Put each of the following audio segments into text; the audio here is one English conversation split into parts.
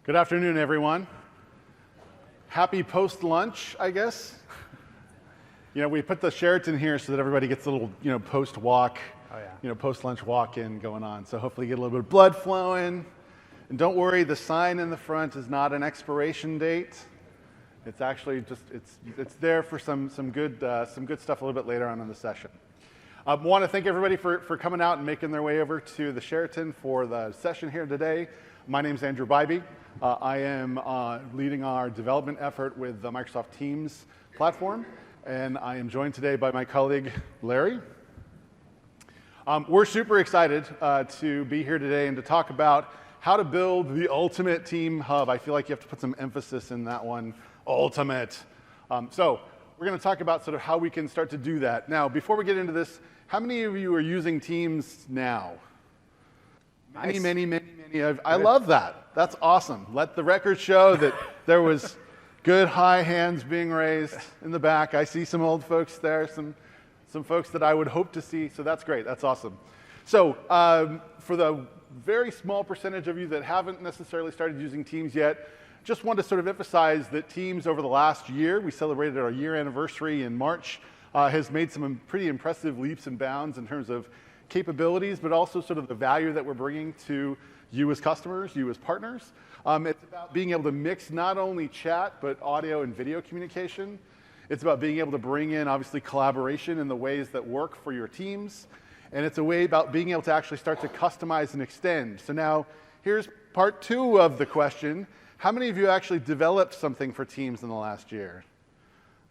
Good afternoon, everyone. Happy post-lunch, I guess. We put the Sheraton here so that everybody gets a little, post-walk, post-lunch walk-in going on. So hopefully you get a little bit of blood flowing. And don't worry, the sign in the front is not an expiration date. It's actually just, it's there for some good stuff a little bit later on in the session. I want to thank everybody for coming out and making their way over to the Sheraton for the session here today. My name is Andrew Bybee. I am leading our development effort with the Microsoft Teams platform, and I am joined today by my colleague, Larry. We're super excited to be here today and to talk about how to build the ultimate team hub. I feel like you have to put some emphasis in that one, ultimate. So we're going to talk about sort of how we can start to do that. Now, before we get into this, how many of you are using Teams now? Nice. Many. I love that. That's awesome. Let the record show that there was good high hands being raised in the back. I see some old folks there, some folks that I would hope to see, so that's great. That's awesome. So for the very small percentage of you that haven't necessarily started using Teams yet, just want to sort of emphasize that Teams over the last year, we celebrated our year anniversary in March, has made some pretty impressive leaps and bounds in terms of capabilities, but also sort of the value that we're bringing to you as customers, you as partners. It's about being able to mix not only chat, but audio and video communication. It's about being able to bring in, obviously, collaboration in the ways that work for your teams. And it's a way about being able to actually start to customize and extend. So now, here's part two of the question. How many of you actually developed something for Teams in the last year?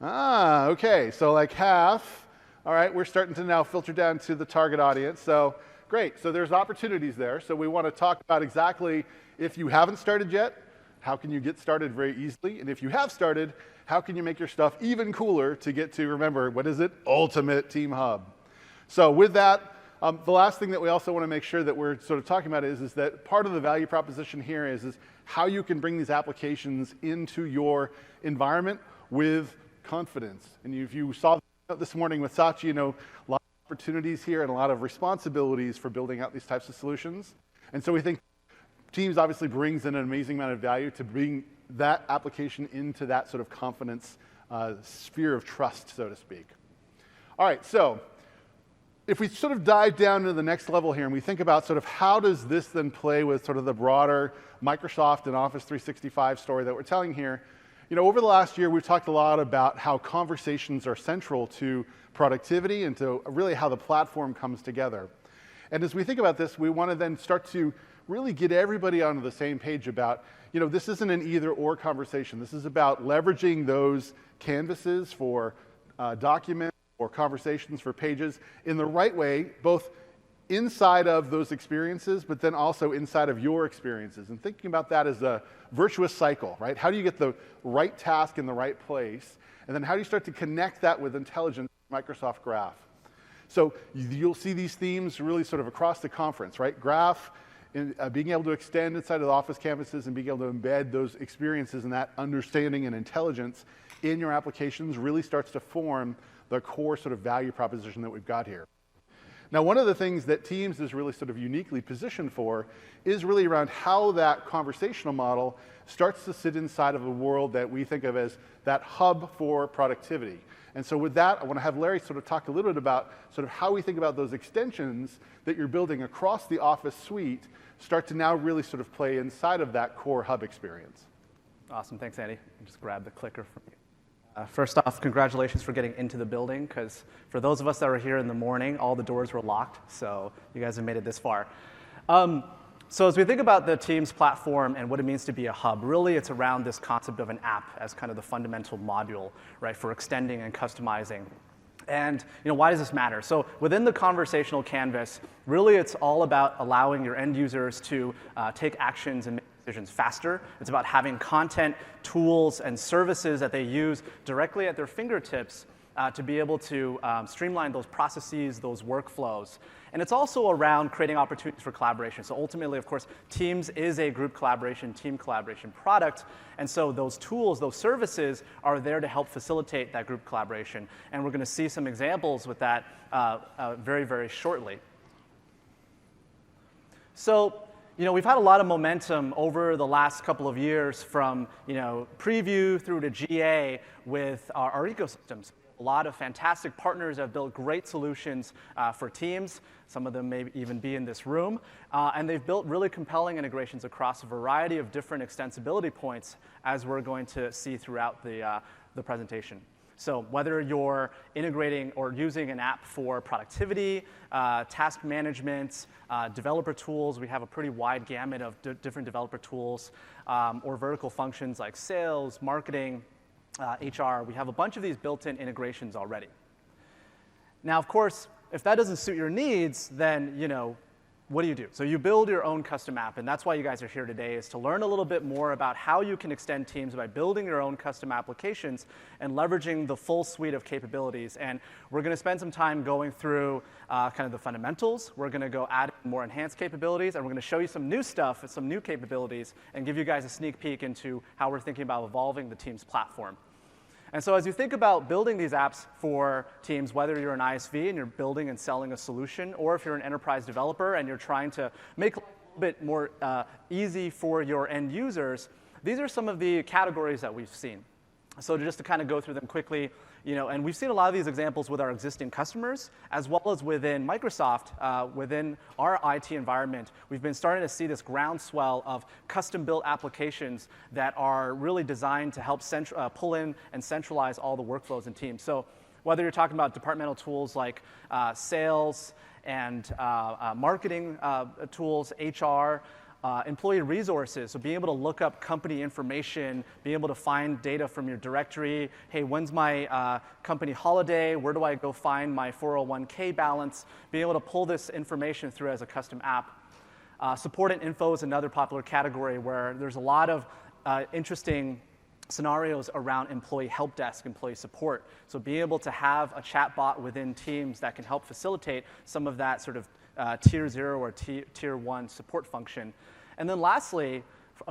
Okay, so like half. All right, we're starting to now filter down to the target audience. So great, so there's opportunities there. So we want to talk about exactly, if you haven't started yet, how can you get started very easily? And if you have started, how can you make your stuff even cooler to get to, remember, what is it? Ultimate Team Hub. So with that, the last thing that we also want to make sure that we're sort of talking about is that part of the value proposition here is how you can bring these applications into your environment with confidence. And if you saw this morning with Sachi, a lot of opportunities here and a lot of responsibilities for building out these types of solutions. And so we think Teams obviously brings in an amazing amount of value to bring that application into that sort of confidence sphere of trust, so to speak. All right, so if we sort of dive down to the next level here and we think about sort of how does this then play with sort of the broader Microsoft and Office 365 story that we're telling here, over the last year, we've talked a lot about how conversations are central to productivity and to really how the platform comes together. And as we think about this, we want to then start to really get everybody onto the same page about, this isn't an either-or conversation. This is about leveraging those canvases for documents or conversations for pages in the right way, both inside of those experiences, but then also inside of your experiences. And thinking about that as a virtuous cycle, right? How do you get the right task in the right place? And then how do you start to connect that with intelligence, Microsoft Graph? So you'll see these themes really sort of across the conference, right? Graph, being able to extend inside of the Office canvases and being able to embed those experiences and that understanding and intelligence in your applications really starts to form the core sort of value proposition that we've got here. Now, one of the things that Teams is really sort of uniquely positioned for is really around how that conversational model starts to sit inside of a world that we think of as that hub for productivity. And so with that, I want to have Larry sort of talk a little bit about sort of how we think about those extensions that you're building across the Office suite start to now really sort of play inside of that core hub experience. Awesome, thanks, Andy. I'll just grab the clicker from you. First off, congratulations for getting into the building, because for those of us that were here in the morning, all the doors were locked, so you guys have made it this far. So as we think about the Teams platform and what it means to be a hub, really it's around this concept of an app as kind of the fundamental module, right, for extending and customizing. And why does this matter? So within the conversational canvas, really it's all about allowing your end users to take actions and make decisions faster. It's about having content, tools, and services that they use directly at their fingertips to be able to streamline those processes, those workflows. And it's also around creating opportunities for collaboration. So ultimately, of course, Teams is a group collaboration, team collaboration product. And so those tools, those services are there to help facilitate that group collaboration. And we're going to see some examples with that very, very shortly. So we've had a lot of momentum over the last couple of years from, preview through to GA with our ecosystems. A lot of fantastic partners have built great solutions for teams. Some of them may even be in this room. And they've built really compelling integrations across a variety of different extensibility points, as we're going to see throughout the presentation. So whether you're integrating or using an app for productivity, task management, developer tools, we have a pretty wide gamut of different developer tools, or vertical functions like sales, marketing, HR, we have a bunch of these built-in integrations already. Now, of course, if that doesn't suit your needs, then, what do you do? So you build your own custom app, and that's why you guys are here today, is to learn a little bit more about how you can extend Teams by building your own custom applications and leveraging the full suite of capabilities. And we're going to spend some time going through kind of the fundamentals. We're going to go add more enhanced capabilities, and we're going to show you some new stuff, some new capabilities, and give you guys a sneak peek into how we're thinking about evolving the Teams platform. And so as you think about building these apps for Teams, whether you're an ISV and you're building and selling a solution, or if you're an enterprise developer and you're trying to make it a little bit more easy for your end users, these are some of the categories that we've seen. So just to kind of go through them quickly, and we've seen a lot of these examples with our existing customers, as well as within Microsoft, within our IT environment. We've been starting to see this groundswell of custom-built applications that are really designed to help pull in and centralize all the workflows in Teams. So whether you're talking about departmental tools like sales and marketing tools, HR, employee resources, so being able to look up company information, being able to find data from your directory. Hey, when's my company holiday? Where do I go find my 401k balance? Being able to pull this information through as a custom app. Support and info is another popular category where there's a lot of interesting scenarios around employee help desk, employee support. So being able to have a chat bot within Teams that can help facilitate some of that sort of tier 0 or tier 1 support function. And then lastly,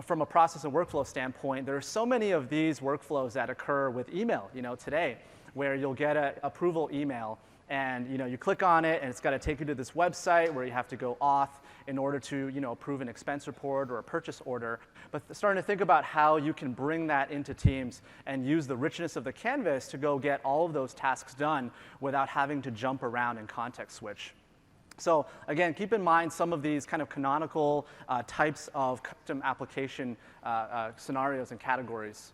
from a process and workflow standpoint, there are so many of these workflows that occur with email, today, where you'll get an approval email, and you click on it, and it's got to take you to this website where you have to go auth in order to approve an expense report or a purchase order. But starting to think about how you can bring that into Teams and use the richness of the canvas to go get all of those tasks done without having to jump around and context switch. So again, keep in mind some of these kind of canonical types of custom application scenarios and categories.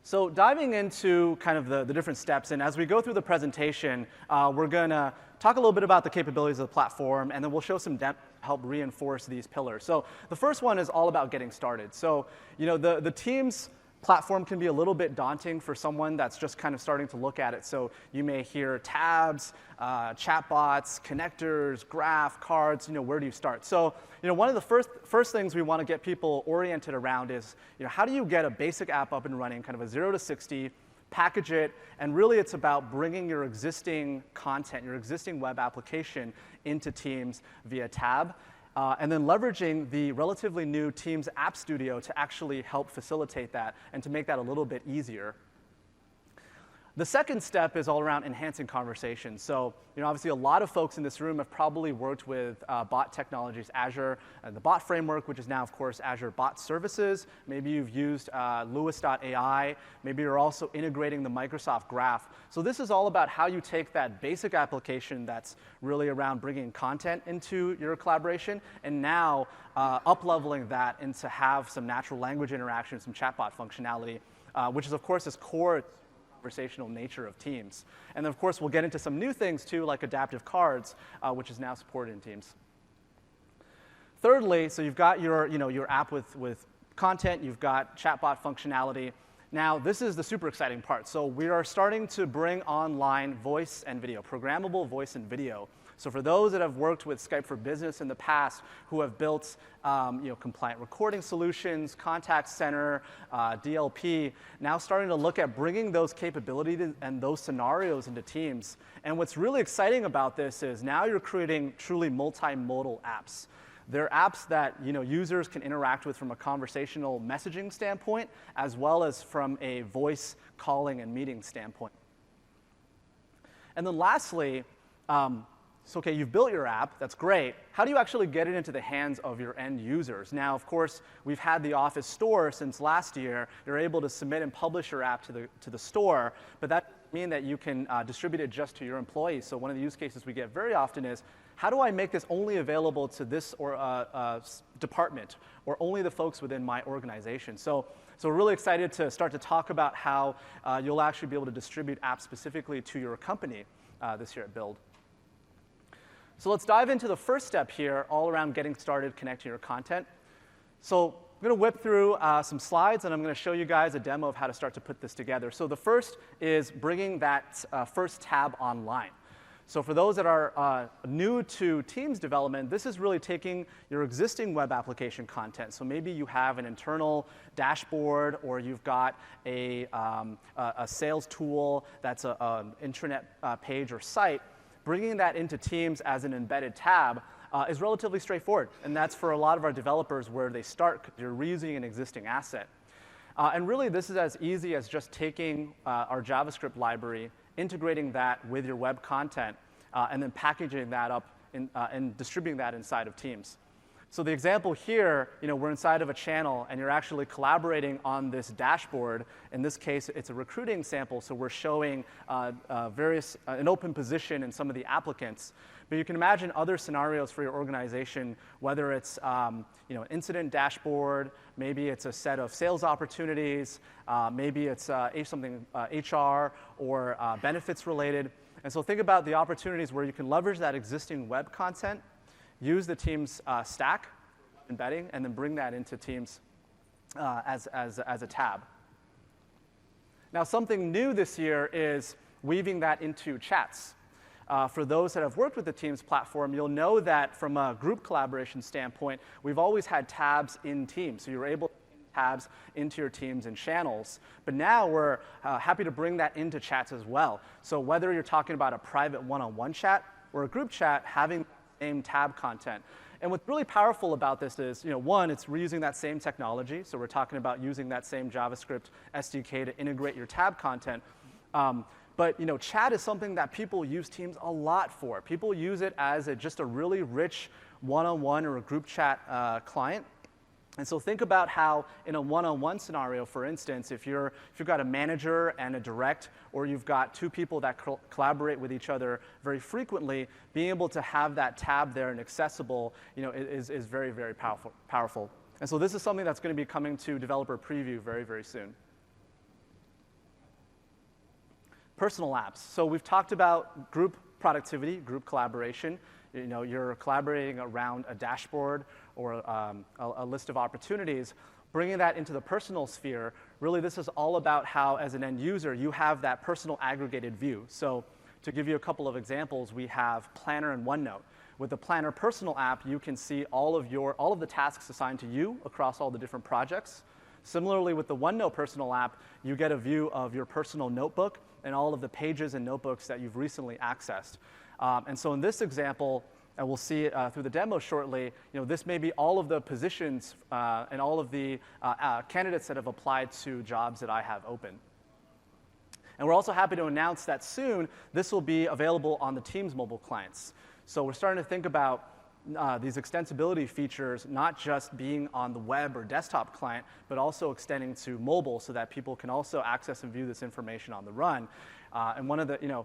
So diving into kind of the different steps, and as we go through the presentation, we're going to talk a little bit about the capabilities of the platform, and then we'll show some demos to help reinforce these pillars. So the first one is all about getting started. So the Teams platform can be a little bit daunting for someone that's just kind of starting to look at it. So you may hear tabs, chatbots, connectors, graph, cards, where do you start? So one of the first things we want to get people oriented around is how do you get a basic app up and running, kind of a 0 to 60, package it, and really it's about bringing your existing content, your existing web application into Teams via tab. And then leveraging the relatively new Teams App Studio to actually help facilitate that and to make that a little bit easier. The second step is all around enhancing conversations. So, obviously a lot of folks in this room have probably worked with bot technologies, Azure, the bot framework, which is now, of course, Azure Bot Services. Maybe you've used Lewis.ai. Maybe you're also integrating the Microsoft Graph. So this is all about how you take that basic application that's really around bringing content into your collaboration and now up-leveling that and to have some natural language interaction, some chatbot functionality, which is, of course, is core conversational nature of Teams. And then, of course, we'll get into some new things, too, like adaptive cards, which is now supported in Teams. Thirdly, so you've got your app with content. You've got chatbot functionality. Now, this is the super exciting part. So we are starting to bring online voice and video, programmable voice and video. So for those that have worked with Skype for Business in the past, who have built compliant recording solutions, contact center, DLP, now starting to look at bringing those capabilities and those scenarios into Teams. And what's really exciting about this is now you're creating truly multimodal apps. They're apps that users can interact with from a conversational messaging standpoint, as well as from a voice calling and meeting standpoint. And then lastly, So, okay, you've built your app, that's great. How do you actually get it into the hands of your end users? Now, of course, we've had the Office store since last year. You're able to submit and publish your app to the store, but that doesn't mean that you can distribute it just to your employees. So one of the use cases we get very often is, how do I make this only available to this department, or only the folks within my organization? So we're really excited to start to talk about how you'll actually be able to distribute apps specifically to your company this year at Build. So let's dive into the first step here, all around getting started connecting your content. So I'm going to whip through some slides, and I'm going to show you guys a demo of how to start to put this together. So the first is bringing that first tab online. So for those that are new to Teams development, this is really taking your existing web application content. So maybe you have an internal dashboard, or you've got a sales tool that's an intranet page or site. Bringing that into Teams as an embedded tab is relatively straightforward. And that's for a lot of our developers where they start, because you're reusing an existing asset. And really, this is as easy as just taking our JavaScript library, integrating that with your web content, and then packaging that up and distributing that inside of Teams. So the example here, we're inside of a channel, and you're actually collaborating on this dashboard. In this case, it's a recruiting sample, so we're showing an open position in some of the applicants. But you can imagine other scenarios for your organization, whether it's an incident dashboard, maybe it's a set of sales opportunities, maybe it's something HR or benefits related. And so think about the opportunities where you can leverage that existing web content, use the Teams stack embedding, and then bring that into Teams as a tab. Now, something new this year is weaving that into chats. For those that have worked with the Teams platform, you'll know that from a group collaboration standpoint, we've always had tabs in Teams. So you're able to tabs into your teams and channels. But now we're happy to bring that into chats as well. So whether you're talking about a private one-on-one chat or a group chat, having same tab content. And what's really powerful about this is, one, it's reusing that same technology. So we're talking about using that same JavaScript SDK to integrate your tab content. But chat is something that people use Teams a lot for. People use it as just a really rich one-on-one or a group chat client. And so think about how in a one-on-one scenario, for instance, if you've got a manager and a direct, or you've got two people that collaborate with each other very frequently, being able to have that tab there and accessible, is very, very powerful. And so this is something that's going to be coming to developer preview very, very soon. Personal apps. So we've talked about group productivity, group collaboration. You're collaborating around a dashboard or a list of opportunities. Bringing that into the personal sphere, really this is all about how, as an end user, you have that personal aggregated view. So to give you a couple of examples, we have Planner and OneNote. With the Planner personal app, you can see all of the tasks assigned to you across all the different projects. Similarly, with the OneNote personal app, you get a view of your personal notebook and all of the pages and notebooks that you've recently accessed. And so in this example, and we'll see through the demo shortly, this may be all of the positions and all of the candidates that have applied to jobs that I have open. And we're also happy to announce that soon this will be available on the Teams mobile clients. So we're starting to think about these extensibility features not just being on the web or desktop client, but also extending to mobile so that people can also access and view this information on the run. And one of the,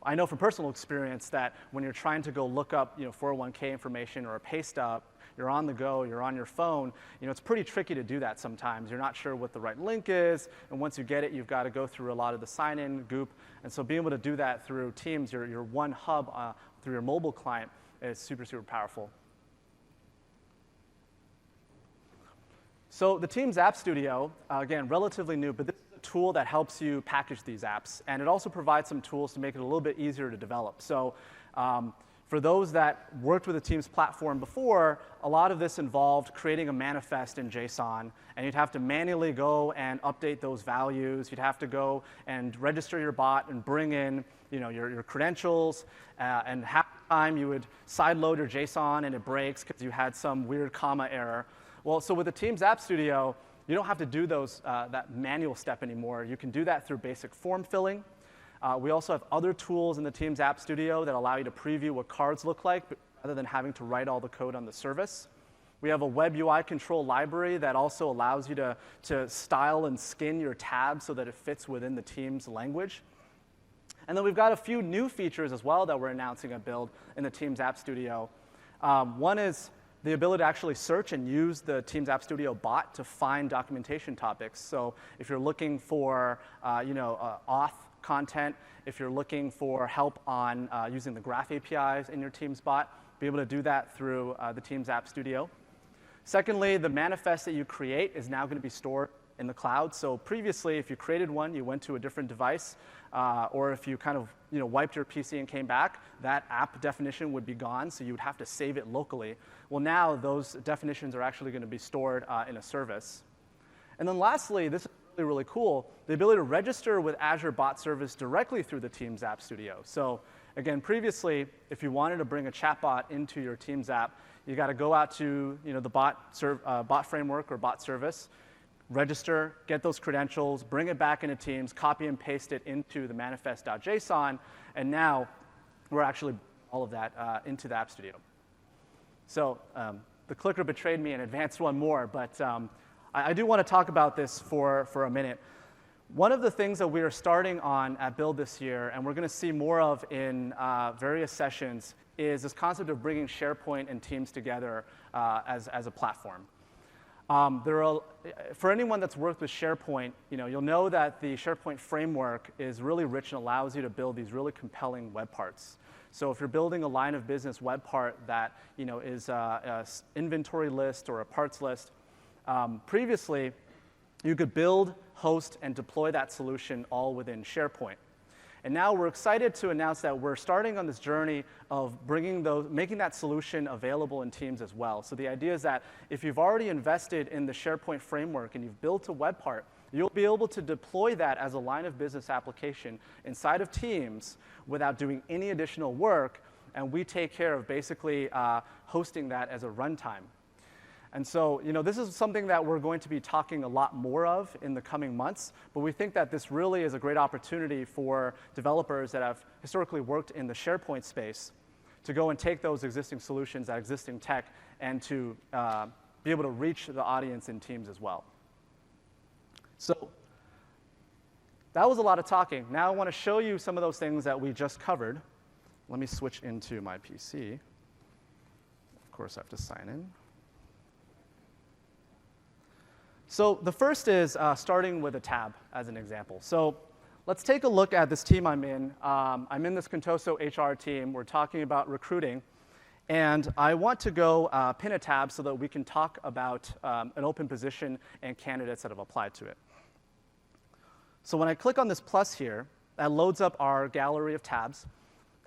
I know from personal experience that when you're trying to go look up 401k information or a pay stub, you're on the go, you're on your phone, it's pretty tricky to do that sometimes. You're not sure what the right link is, and once you get it, you've got to go through a lot of the sign-in goop. And so being able to do that through Teams, your one hub through your mobile client, is super, super powerful. So the Teams App Studio, again, relatively new, but this is a tool that helps you package these apps. And it also provides some tools to make it a little bit easier to develop. So for those that worked with the Teams platform before, a lot of this involved creating a manifest in JSON, and you'd have to manually go and update those values. You'd have to go and register your bot and bring in your credentials, and half the time you would sideload your JSON and it breaks because you had some weird comma error. Well, so with the Teams App Studio, you don't have to do that manual step anymore. You can do that through basic form filling. We also have other tools in the Teams App Studio that allow you to preview what cards look like rather than having to write all the code on the service. We have a web UI control library that also allows you to style and skin your tabs so that it fits within the Teams language. And then we've got a few new features as well that we're announcing at Build in the Teams App Studio. One is the ability to actually search and use the Teams App Studio bot to find documentation topics. So if you're looking for auth content, if you're looking for help on using the Graph APIs in your Teams bot, be able to do that through the Teams App Studio. Secondly, the manifest that you create is now going to be stored in the cloud. So previously, if you created one, you went to a different device, or if you kind of wiped your PC and came back, that app definition would be gone, so you would have to save it locally. Well, now those definitions are actually going to be stored in a service. And then lastly, this is really, really cool, the ability to register with Azure Bot Service directly through the Teams App Studio. So again, previously, if you wanted to bring a chatbot into your Teams app, you got to go out to the bot framework or bot service, register, get those credentials, bring it back into Teams, copy and paste it into the manifest.json, and now we're actually all of that into the App Studio. So the clicker betrayed me and advanced one more, but I do want to talk about this for a minute. One of the things that we are starting on at Build this year, and we're going to see more of in various sessions, is this concept of bringing SharePoint and Teams together as a platform. For anyone that's worked with SharePoint, you'll know that the SharePoint framework is really rich and allows you to build these really compelling web parts. So if you're building a line of business web part that is an inventory list or a parts list, previously you could build, host, and deploy that solution all within SharePoint. And now we're excited to announce that we're starting on this journey of making that solution available in Teams as well. So the idea is that if you've already invested in the SharePoint framework and you've built a web part, you'll be able to deploy that as a line of business application inside of Teams without doing any additional work, and we take care of basically hosting that as a runtime. And so, this is something that we're going to be talking a lot more of in the coming months, but we think that this really is a great opportunity for developers that have historically worked in the SharePoint space to go and take those existing solutions, that existing tech, and to be able to reach the audience in Teams as well. So that was a lot of talking. Now I want to show you some of those things that we just covered. Let me switch into my PC. Of course, I have to sign in. So the first is starting with a tab as an example. So let's take a look at this team I'm in. I'm in this Contoso HR team. We're talking about recruiting. And I want to go pin a tab so that we can talk about an open position and candidates that have applied to it. So when I click on this plus here, that loads up our gallery of tabs.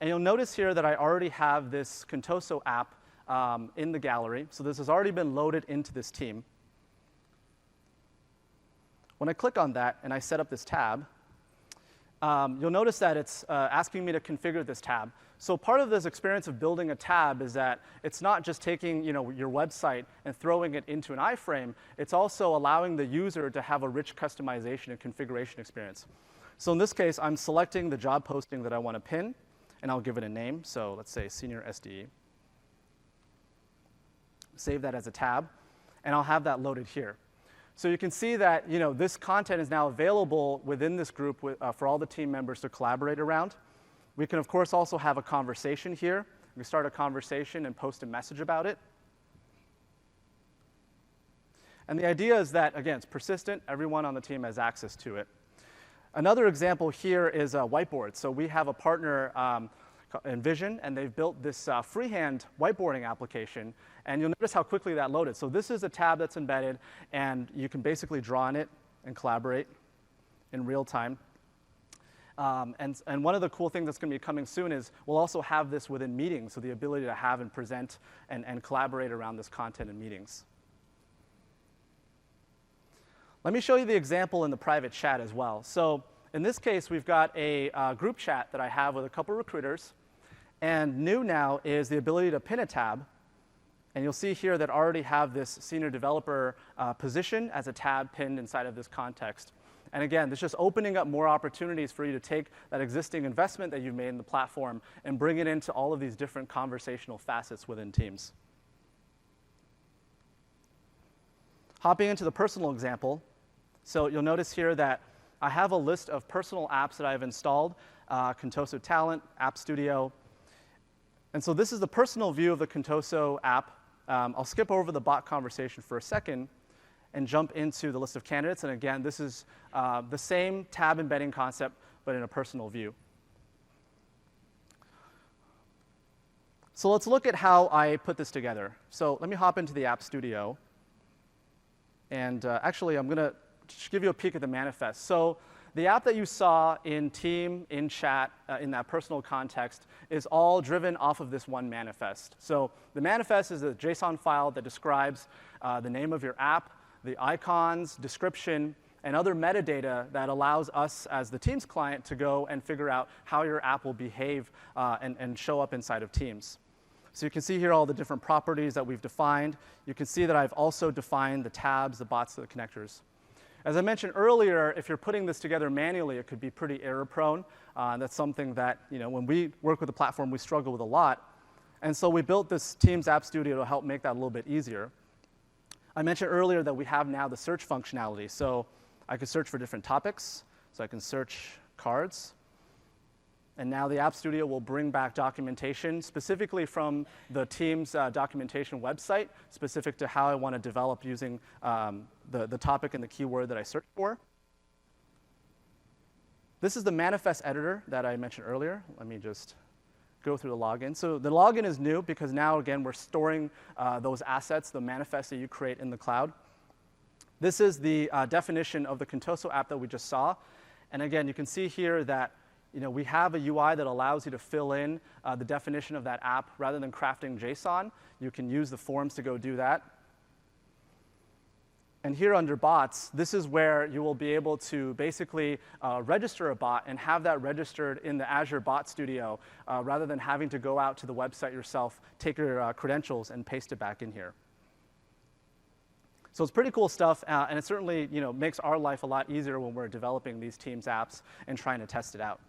And you'll notice here that I already have this Contoso app in the gallery. So this has already been loaded into this team. When I click on that and I set up this tab, you'll notice that it's asking me to configure this tab. So part of this experience of building a tab is that it's not just taking your website and throwing it into an iframe. It's also allowing the user to have a rich customization and configuration experience. So in this case, I'm selecting the job posting that I want to pin, and I'll give it a name. So let's say Senior SDE. Save that as a tab, and I'll have that loaded here. So you can see that this content is now available within this group for all the team members to collaborate around. We can, of course, also have a conversation here. We start a conversation and post a message about it. And the idea is that, again, it's persistent. Everyone on the team has access to it. Another example here is a whiteboard. So we have a partner, Envision, and they've built this freehand whiteboarding application. And you'll notice how quickly that loaded. So this is a tab that's embedded, and you can basically draw on it and collaborate in real time. And one of the cool things that's going to be coming soon is we'll also have this within meetings, so the ability to have and present and collaborate around this content in meetings. Let me show you the example in the private chat as well. So in this case, we've got a group chat that I have with a couple recruiters. And new now is the ability to pin a tab. And you'll see here that I already have this senior developer position as a tab pinned inside of this context. And again, this is just opening up more opportunities for you to take that existing investment that you've made in the platform and bring it into all of these different conversational facets within Teams. Hopping into the personal example, so you'll notice here that I have a list of personal apps that I've installed, Contoso Talent, App Studio. And so this is the personal view of the Contoso app. I'll skip over the bot conversation for a second and jump into the list of candidates. And again, this is the same tab embedding concept, but in a personal view. So let's look at how I put this together. So let me hop into the App Studio. And actually, I'm going to just give you a peek at the manifest. So the app that you saw in Team, in chat, in that personal context, is all driven off of this one manifest. So the manifest is a JSON file that describes the name of your app, the icons, description, and other metadata that allows us as the Teams client to go and figure out how your app will behave and show up inside of Teams. So you can see here all the different properties that we've defined. You can see that I've also defined the tabs, the bots, the connectors. As I mentioned earlier, if you're putting this together manually, it could be pretty error-prone. That's something that, when we work with the platform, we struggle with a lot. And so we built this Teams App Studio to help make that a little bit easier. I mentioned earlier that we have now the search functionality. So I could search for different topics. So I can search cards. And now the App Studio will bring back documentation specifically from the Teams documentation website, specific to how I want to develop using the topic and the keyword that I searched for. This is the manifest editor that I mentioned earlier. Let me just go through the login. So the login is new because now, again, we're storing those assets, the manifest that you create in the cloud. This is the definition of the Contoso app that we just saw. And again, you can see here that we have a UI that allows you to fill in the definition of that app. Rather than crafting JSON, you can use the forms to go do that. And here under bots, this is where you will be able to basically register a bot and have that registered in the Azure Bot Studio rather than having to go out to the website yourself, take your credentials, and paste it back in here. So it's pretty cool stuff, and it certainly makes our life a lot easier when we're developing these Teams apps and trying to test it out.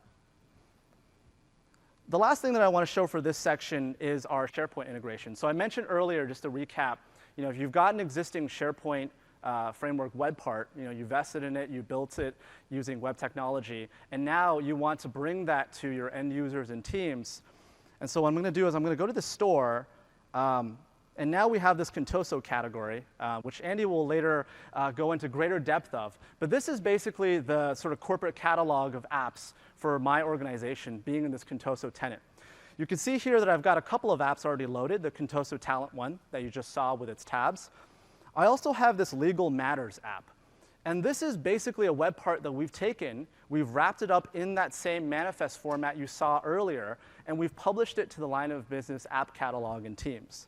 The last thing that I want to show for this section is our SharePoint integration. So I mentioned earlier, just to recap, if you've got an existing SharePoint framework web part, you vested in it, you built it using web technology, and now you want to bring that to your end users and Teams. And so what I'm going to do is I'm going to go to the store, and now we have this Contoso category, which Andy will later go into greater depth of. But this is basically the sort of corporate catalog of apps for my organization being in this Contoso tenant. You can see here that I've got a couple of apps already loaded, the Contoso Talent one that you just saw with its tabs. I also have this Legal Matters app. And this is basically a web part that we've taken, we've wrapped it up in that same manifest format you saw earlier, and we've published it to the line of business app catalog in Teams.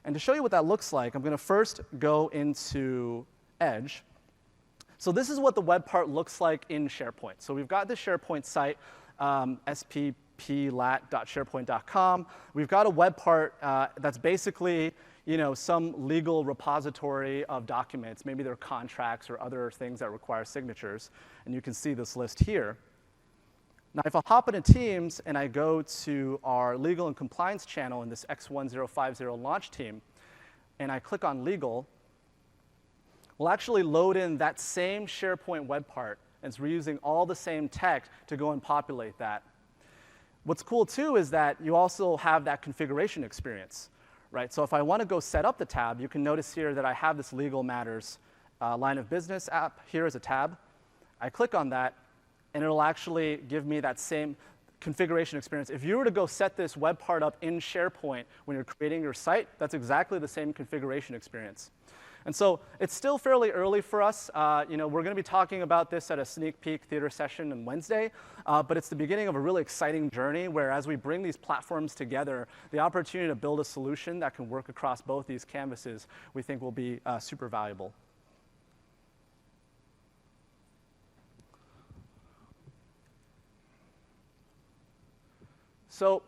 And to show you what that looks like, I'm going to first go into Edge. So this is what the web part looks like in SharePoint. So we've got the SharePoint site, spplat.sharepoint.com. We've got a web part that's basically some legal repository of documents. Maybe they're contracts or other things that require signatures. And you can see this list here. Now, if I hop into Teams and I go to our legal and compliance channel in this X1050 launch team, and I click on legal, we'll actually load in that same SharePoint web part. And it's reusing all the same text to go and populate that. What's cool, too, is that you also have that configuration experience. Right? So if I want to go set up the tab, you can notice here that I have this Legal Matters line of business app here as a tab. I click on that, and it'll actually give me that same configuration experience. If you were to go set this web part up in SharePoint when you're creating your site, that's exactly the same configuration experience. And so it's still fairly early for us. We're going to be talking about this at a sneak peek theater session on Wednesday, but it's the beginning of a really exciting journey where as we bring these platforms together, the opportunity to build a solution that can work across both these canvases we think will be super valuable. So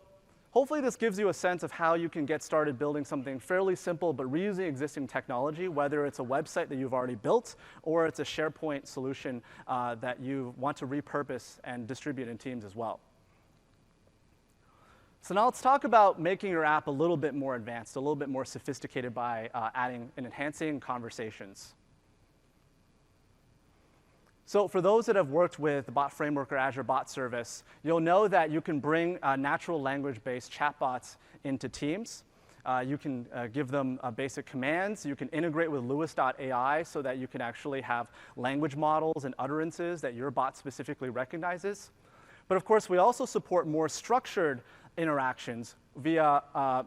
hopefully this gives you a sense of how you can get started building something fairly simple but reusing existing technology, whether it's a website that you've already built or it's a SharePoint solution that you want to repurpose and distribute in Teams as well. So now let's talk about making your app a little bit more advanced, a little bit more sophisticated by adding and enhancing conversations. So for those that have worked with the Bot Framework or Azure Bot Service, you'll know that you can bring natural language-based chatbots into Teams. You can give them basic commands. You can integrate with Lewis.ai so that you can actually have language models and utterances that your bot specifically recognizes. But of course, we also support more structured interactions via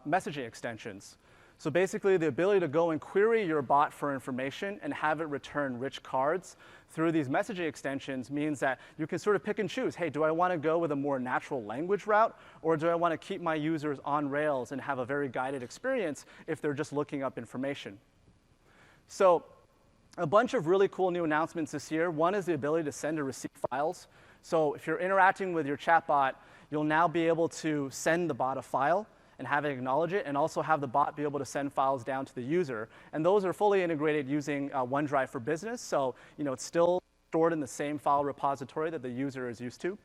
messaging extensions. So basically, the ability to go and query your bot for information and have it return rich cards through these messaging extensions means that you can sort of pick and choose. Hey, do I want to go with a more natural language route, or do I want to keep my users on Rails and have a very guided experience if they're just looking up information? So a bunch of really cool new announcements this year. One is the ability to send and receive files. So if you're interacting with your chatbot, you'll now be able to send the bot a file and have it acknowledge it, and also have the bot be able to send files down to the user. And those are fully integrated using OneDrive for Business, so it's still stored in the same file repository that the user is used to.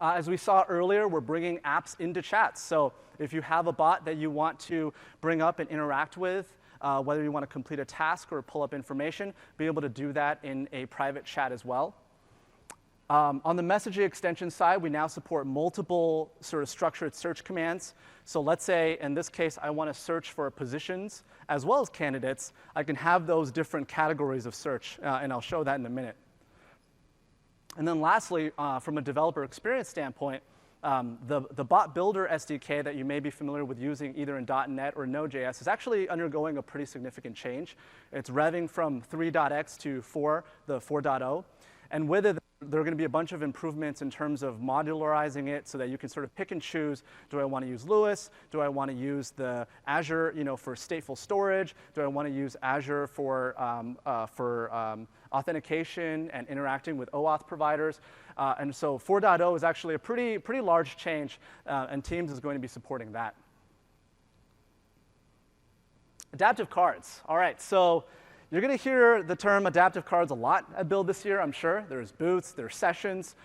As we saw earlier, we're bringing apps into chats. So if you have a bot that you want to bring up and interact with, whether you want to complete a task or pull up information, be able to do that in a private chat as well. On the messaging extension side, we now support multiple sort of structured search commands. So let's say, in this case, I want to search for positions as well as candidates. I can have those different categories of search, and I'll show that in a minute. And then lastly, from a developer experience standpoint, the Bot Builder SDK that you may be familiar with using either in .NET or Node.js is actually undergoing a pretty significant change. It's revving from 3.x to 4, the 4.0. And with it, there are going to be a bunch of improvements in terms of modularizing it so that you can sort of pick and choose. Do I want to use Lewis? Do I want to use the Azure for stateful storage? Do I want to use Azure for authentication and interacting with OAuth providers? And so 4.0 is actually a pretty large change, and Teams is going to be supporting that. Adaptive cards. All right, so you're going to hear the term adaptive cards a lot at Build this year, I'm sure. There's booths, there's sessions.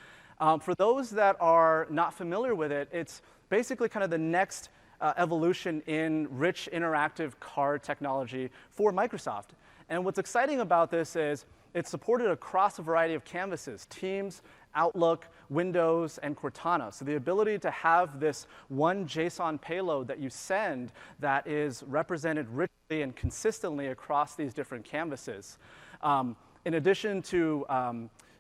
For those that are not familiar with it, it's basically kind of the next evolution in rich interactive card technology for Microsoft. And what's exciting about this is it's supported across a variety of canvases: Teams, Outlook, Windows, and Cortana. So the ability to have this one JSON payload that you send that is represented richly and consistently across these different canvases. In addition to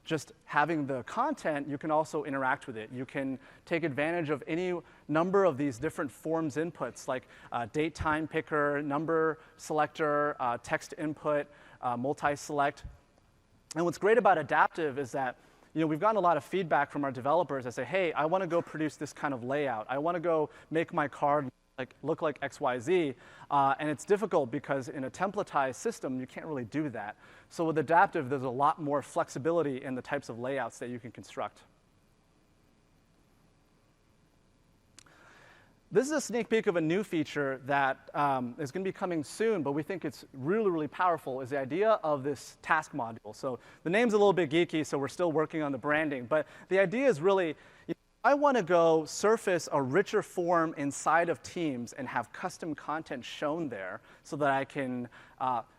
just having the content, you can also interact with it. You can take advantage of any number of these different forms inputs, like date time picker, number selector, text input, multi-select. And what's great about adaptive is that we've gotten a lot of feedback from our developers that say, hey, I want to go produce this kind of layout. I want to go make my card look like XYZ. And it's difficult because in a templatized system, you can't really do that. So with adaptive, there's a lot more flexibility in the types of layouts that you can construct. This is a sneak peek of a new feature that is going to be coming soon, but we think it's really, really powerful, is the idea of this task module. So the name's a little bit geeky, so we're still working on the branding. But the idea is really, I want to go surface a richer form inside of Teams and have custom content shown there so that I can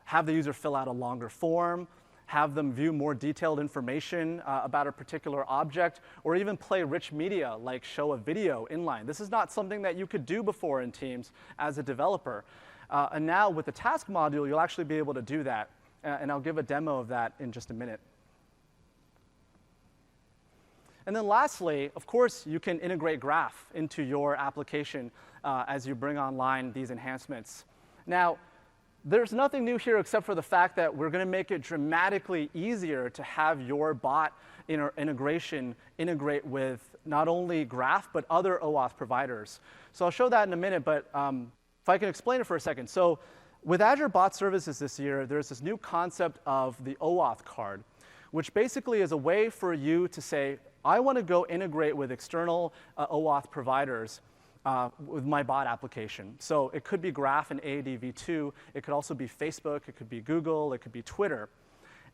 have the user fill out a longer form, have them view more detailed information about a particular object, or even play rich media like show a video inline. This is not something that you could do before in Teams as a developer. And now with the task module, you'll actually be able to do that. And I'll give a demo of that in just a minute. And then lastly, of course, you can integrate Graph into your application as you bring online these enhancements. Now, there's nothing new here except for the fact that we're going to make it dramatically easier to have your bot integration integrate with not only Graph, but other OAuth providers. So I'll show that in a minute, but if I can explain it for a second. So with Azure Bot Services this year, there's this new concept of the OAuth card, which basically is a way for you to say, I want to go integrate with external OAuth providers. with my bot application. So it could be Graph and AADV2. It could also be Facebook. It could be Google. It could be Twitter.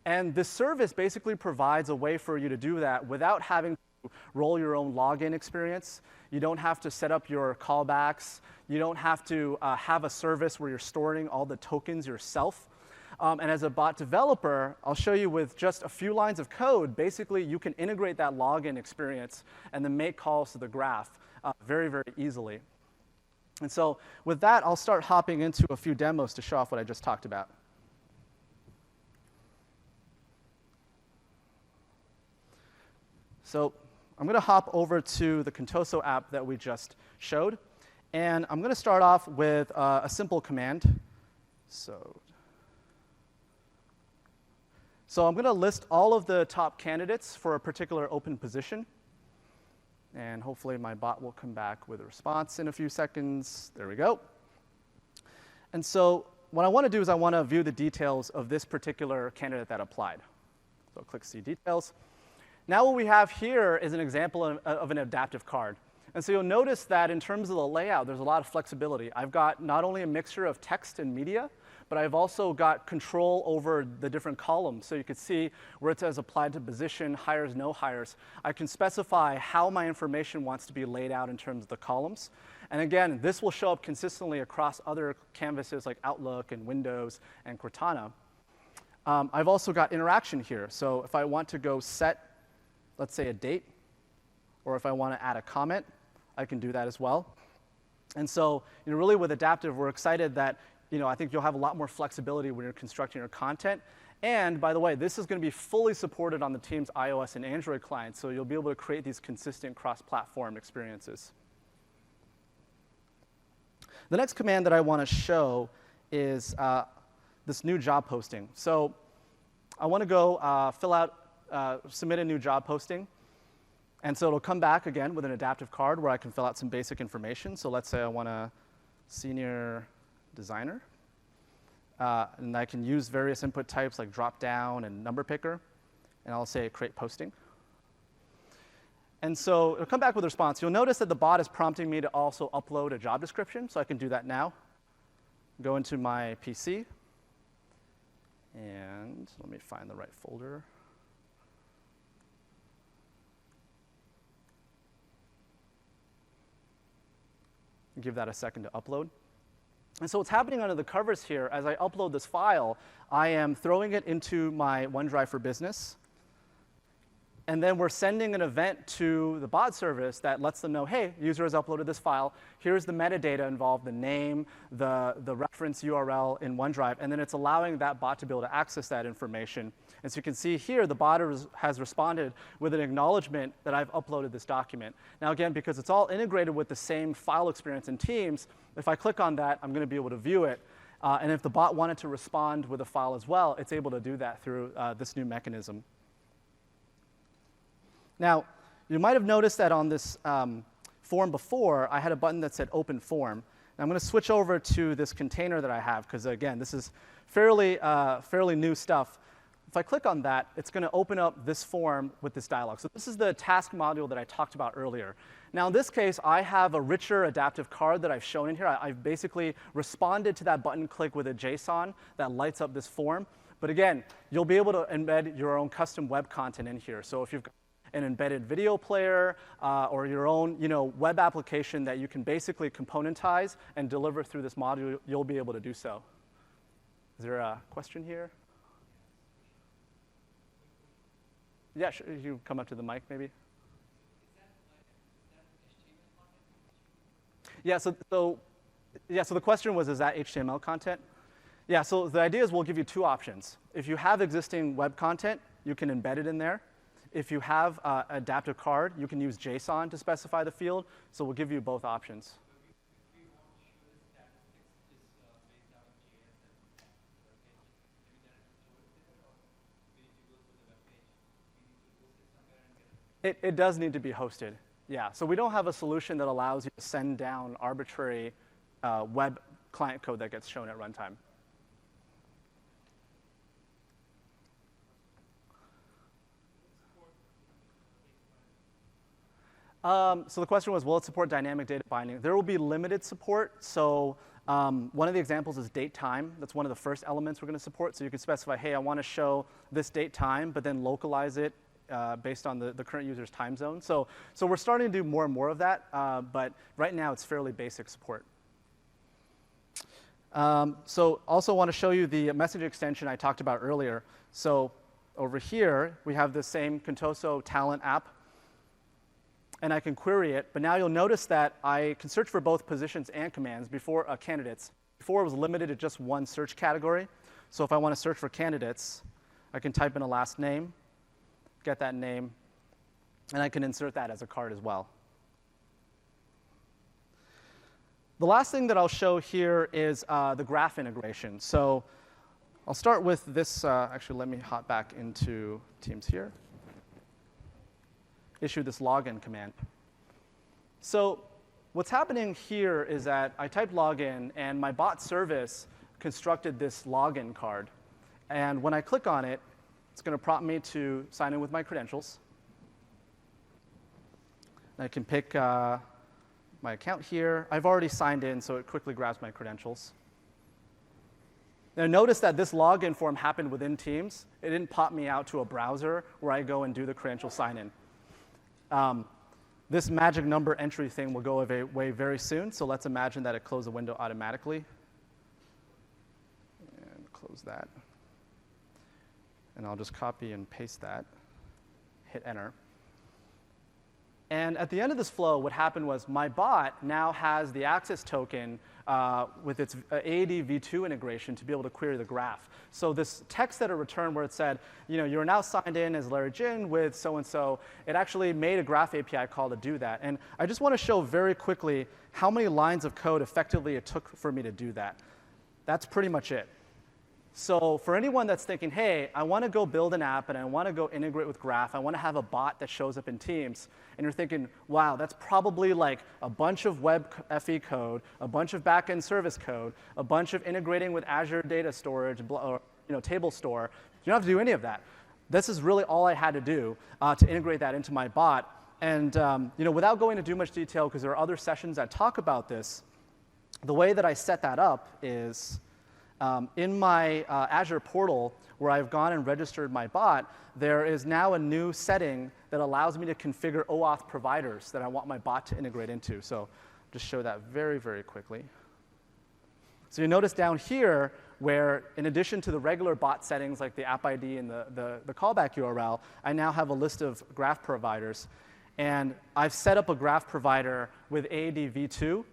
And this service basically provides a way for you to do that without having to roll your own login experience. You don't have to set up your callbacks. You don't have to have a service where you're storing all the tokens yourself. And as a bot developer, I'll show you with just a few lines of code, basically you can integrate that login experience and then make calls to the graph very, very easily. And so with that, I'll start hopping into a few demos to show off what I just talked about. So I'm going to hop over to the Contoso app that we just showed. And I'm going to start off with a simple command. So I'm going to list all of the top candidates for a particular open position. And hopefully my bot will come back with a response in a few seconds. There we go. And so what I want to do is I want to view the details of this particular candidate that applied. So click See Details. Now what we have here is an example of an adaptive card. And so you'll notice that in terms of the layout, there's a lot of flexibility. I've got not only a mixture of text and media, but I've also got control over the different columns. So you can see where it says applied to position, hires, no hires. I can specify how my information wants to be laid out in terms of the columns. And again, this will show up consistently across other canvases like Outlook and Windows and Cortana. I've also got interaction here. So if I want to go set, let's say, a date, or if I want to add a comment, I can do that as well. And so, really with Adaptive, we're excited that, I think you'll have a lot more flexibility when you're constructing your content. And by the way, this is going to be fully supported on the team's iOS and Android clients, so you'll be able to create these consistent cross-platform experiences. The next command that I want to show is this new job posting. So I want to go submit a new job posting. And so it'll come back again with an adaptive card where I can fill out some basic information. So let's say I want a senior designer. And I can use various input types like drop down and number picker. And I'll say create posting. And so it'll come back with a response. You'll notice that the bot is prompting me to also upload a job description. So I can do that now. Go into my PC. And let me find the right folder. Give that a second to upload. And so what's happening under the covers here, as I upload this file, I am throwing it into my OneDrive for Business. And then we're sending an event to the bot service that lets them know, hey, user has uploaded this file. Here's the metadata involved, the name, the reference URL in OneDrive. And then it's allowing that bot to be able to access that information. As you can see here, the bot has responded with an acknowledgement that I've uploaded this document. Now, again, because it's all integrated with the same file experience in Teams, if I click on that, I'm going to be able to view it. And if the bot wanted to respond with a file as well, it's able to do that through this new mechanism. Now, you might have noticed that on this form before, I had a button that said Open Form. And I'm going to switch over to this container that I have, because again, this is fairly new stuff. If I click on that, it's going to open up this form with this dialog. So this is the task module that I talked about earlier. Now, in this case, I have a richer adaptive card that I've shown in here. I've basically responded to that button click with a JSON that lights up this form. But again, you'll be able to embed your own custom web content in here. So if you've got an embedded video player or your own web application that you can basically componentize and deliver through this module, you'll be able to do so. Is there a question here? Yeah, sure. You come up to the mic, maybe. Yeah, so the question was, is that HTML content? Yeah, so the idea is we'll give you two options. If you have existing web content, you can embed it in there. If you have an adaptive card, you can use JSON to specify the field. So we'll give you both options. It does need to be hosted. Yeah, so we don't have a solution that allows you to send down arbitrary web client code that gets shown at runtime. So the question was, will it support dynamic data binding? There will be limited support. So one of the examples is date time. That's one of the first elements we're going to support. So you can specify, hey, I want to show this date time, but then localize it based on the current user's time zone. So we're starting to do more and more of that, but right now it's fairly basic support. So also want to show you the message extension I talked about earlier. So over here, we have the same Contoso talent app, and I can query it. But now you'll notice that I can search for both positions and commands before candidates. Before it was limited to just one search category. So if I want to search for candidates, I can type in a last name, get that name, and I can insert that as a card as well. The last thing that I'll show here is the graph integration. So I'll start with this. Actually, let me hop back into Teams here. Issue this login command. So what's happening here is that I typed login, and my bot service constructed this login card. And when I click on it, it's going to prompt me to sign in with my credentials. I can pick my account here. I've already signed in, so it quickly grabs my credentials. Now notice that this login form happened within Teams. It didn't pop me out to a browser where I go and do the credential sign-in. This magic number entry thing will go away very soon, so let's imagine that it closed the window automatically. And close that. And I'll just copy and paste that, hit enter. And at the end of this flow, what happened was my bot now has the access token with its AAD v2 integration to be able to query the graph. So this text that it returned where it said, you're now signed in as Larry Jin with so-and-so, it actually made a graph API call to do that. And I just want to show very quickly how many lines of code effectively it took for me to do that. That's pretty much it. So for anyone that's thinking, hey, I want to go build an app and I want to go integrate with Graph, I want to have a bot that shows up in Teams, and you're thinking, wow, that's probably like a bunch of web FE code, a bunch of backend service code, a bunch of integrating with Azure data storage, or table store. You don't have to do any of that. This is really all I had to do to integrate that into my bot. And without going into too much detail, because there are other sessions that talk about this, the way that I set that up is in my Azure portal, where I've gone and registered my bot, there is now a new setting that allows me to configure OAuth providers that I want my bot to integrate into. So just show that very, very quickly. So you notice down here where, in addition to the regular bot settings like the app ID and the callback URL, I now have a list of graph providers. And I've set up a graph provider with AAD v2.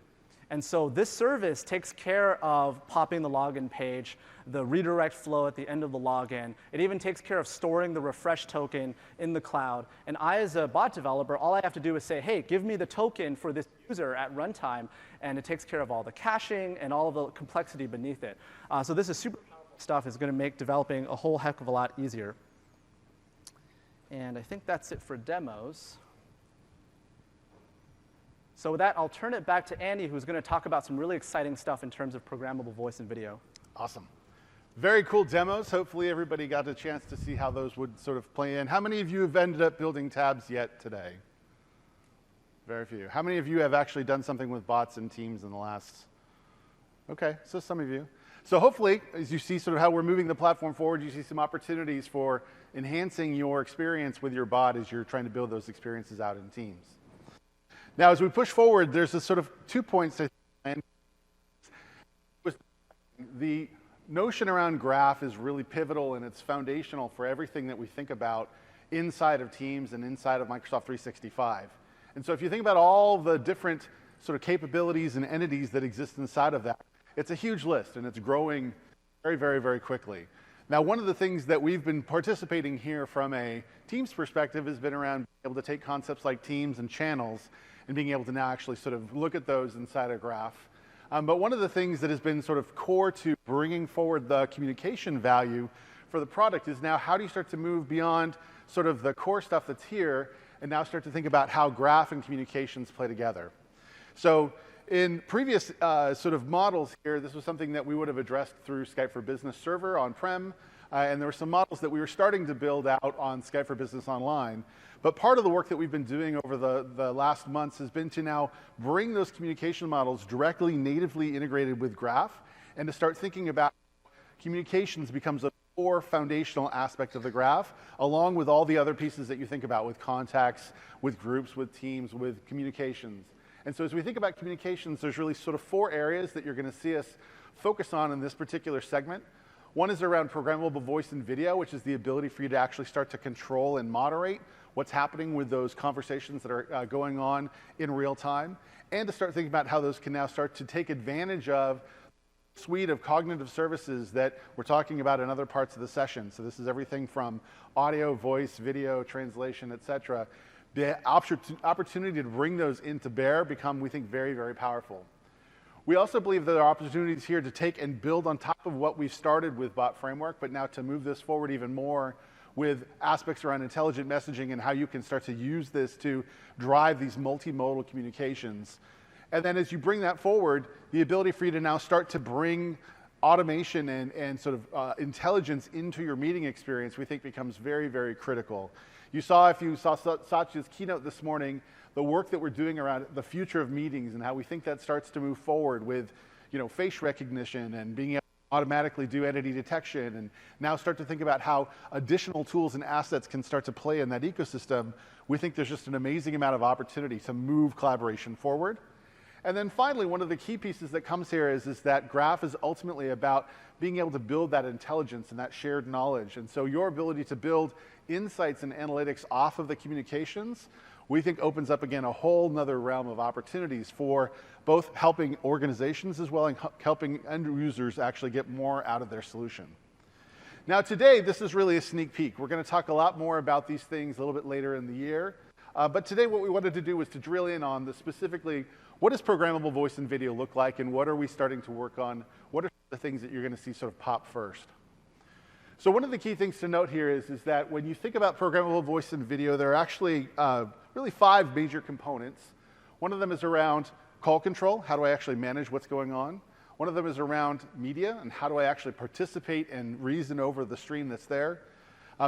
And so this service takes care of popping the login page, the redirect flow at the end of the login. It even takes care of storing the refresh token in the cloud. And I, as a bot developer, all I have to do is say, hey, give me the token for this user at runtime, and it takes care of all the caching and all of the complexity beneath it. So this is super powerful stuff. It's going to make developing a whole heck of a lot easier. And I think that's it for demos. So with that, I'll turn it back to Andy, who's going to talk about some really exciting stuff in terms of programmable voice and video. Awesome. Very cool demos. Hopefully everybody got a chance to see how those would sort of play in. How many of you have ended up building tabs yet today? Very few. How many of you have actually done something with bots and Teams in the last? OK, so some of you. So hopefully, as you see sort of how we're moving the platform forward, you see some opportunities for enhancing your experience with your bot as you're trying to build those experiences out in Teams. Now, as we push forward, there's a sort of 2 points. The notion around Graph is really pivotal, and it's foundational for everything that we think about inside of Teams and inside of Microsoft 365. And so if you think about all the different sort of capabilities and entities that exist inside of that, it's a huge list, and it's growing very, very, very quickly. Now, one of the things that we've been participating here from a Teams perspective has been around being able to take concepts like Teams and channels and being able to now actually sort of look at those inside a graph. But one of the things that has been sort of core to bringing forward the communication value for the product is now how do you start to move beyond sort of the core stuff that's here and now start to think about how graph and communications play together. So in previous sort of models here, this was something that we would have addressed through Skype for Business Server on-prem, and there were some models that we were starting to build out on Skype for Business Online. But part of the work that we've been doing over the last months has been to now bring those communication models directly natively integrated with Graph, and to start thinking about communications becomes a core foundational aspect of the Graph, along with all the other pieces that you think about with contacts, with groups, with teams, with communications. And so as we think about communications, there's really sort of 4 areas that you're going to see us focus on in this particular segment. One is around programmable voice and video, which is the ability for you to actually start to control and moderate what's happening with those conversations that are going on in real time, and to start thinking about how those can now start to take advantage of suite of cognitive services that we're talking about in other parts of the session. So this is everything from audio, voice, video, translation, et cetera. The opportunity to bring those into bear become, we think, very, very powerful. We also believe there are opportunities here to take and build on top of what we've started with Bot Framework, but now to move this forward even more with aspects around intelligent messaging and how you can start to use this to drive these multimodal communications. And then as you bring that forward, the ability for you to now start to bring automation and sort of intelligence into your meeting experience, we think becomes very, very critical. You saw, if you saw Satya's keynote this morning, the work that we're doing around the future of meetings and how we think that starts to move forward with, face recognition and being able to automatically do entity detection, and now start to think about how additional tools and assets can start to play in that ecosystem. We think there's just an amazing amount of opportunity to move collaboration forward. And then finally, one of the key pieces that comes here is that Graph is ultimately about being able to build that intelligence and that shared knowledge. And so your ability to build insights and analytics off of the communications, we think opens up, again, a whole nother realm of opportunities for both helping organizations as well and helping end users actually get more out of their solution. Now today, this is really a sneak peek. We're going to talk a lot more about these things a little bit later in the year. But today what we wanted to do was to drill in on the specifically, what does programmable voice and video look like, and what are we starting to work on? What are the things that you're going to see sort of pop first? So one of the key things to note here is that when you think about programmable voice and video, there are actually really 5 major components. One of them is around call control. How do I actually manage what's going on? One of them is around media, and how do I actually participate and reason over the stream that's there?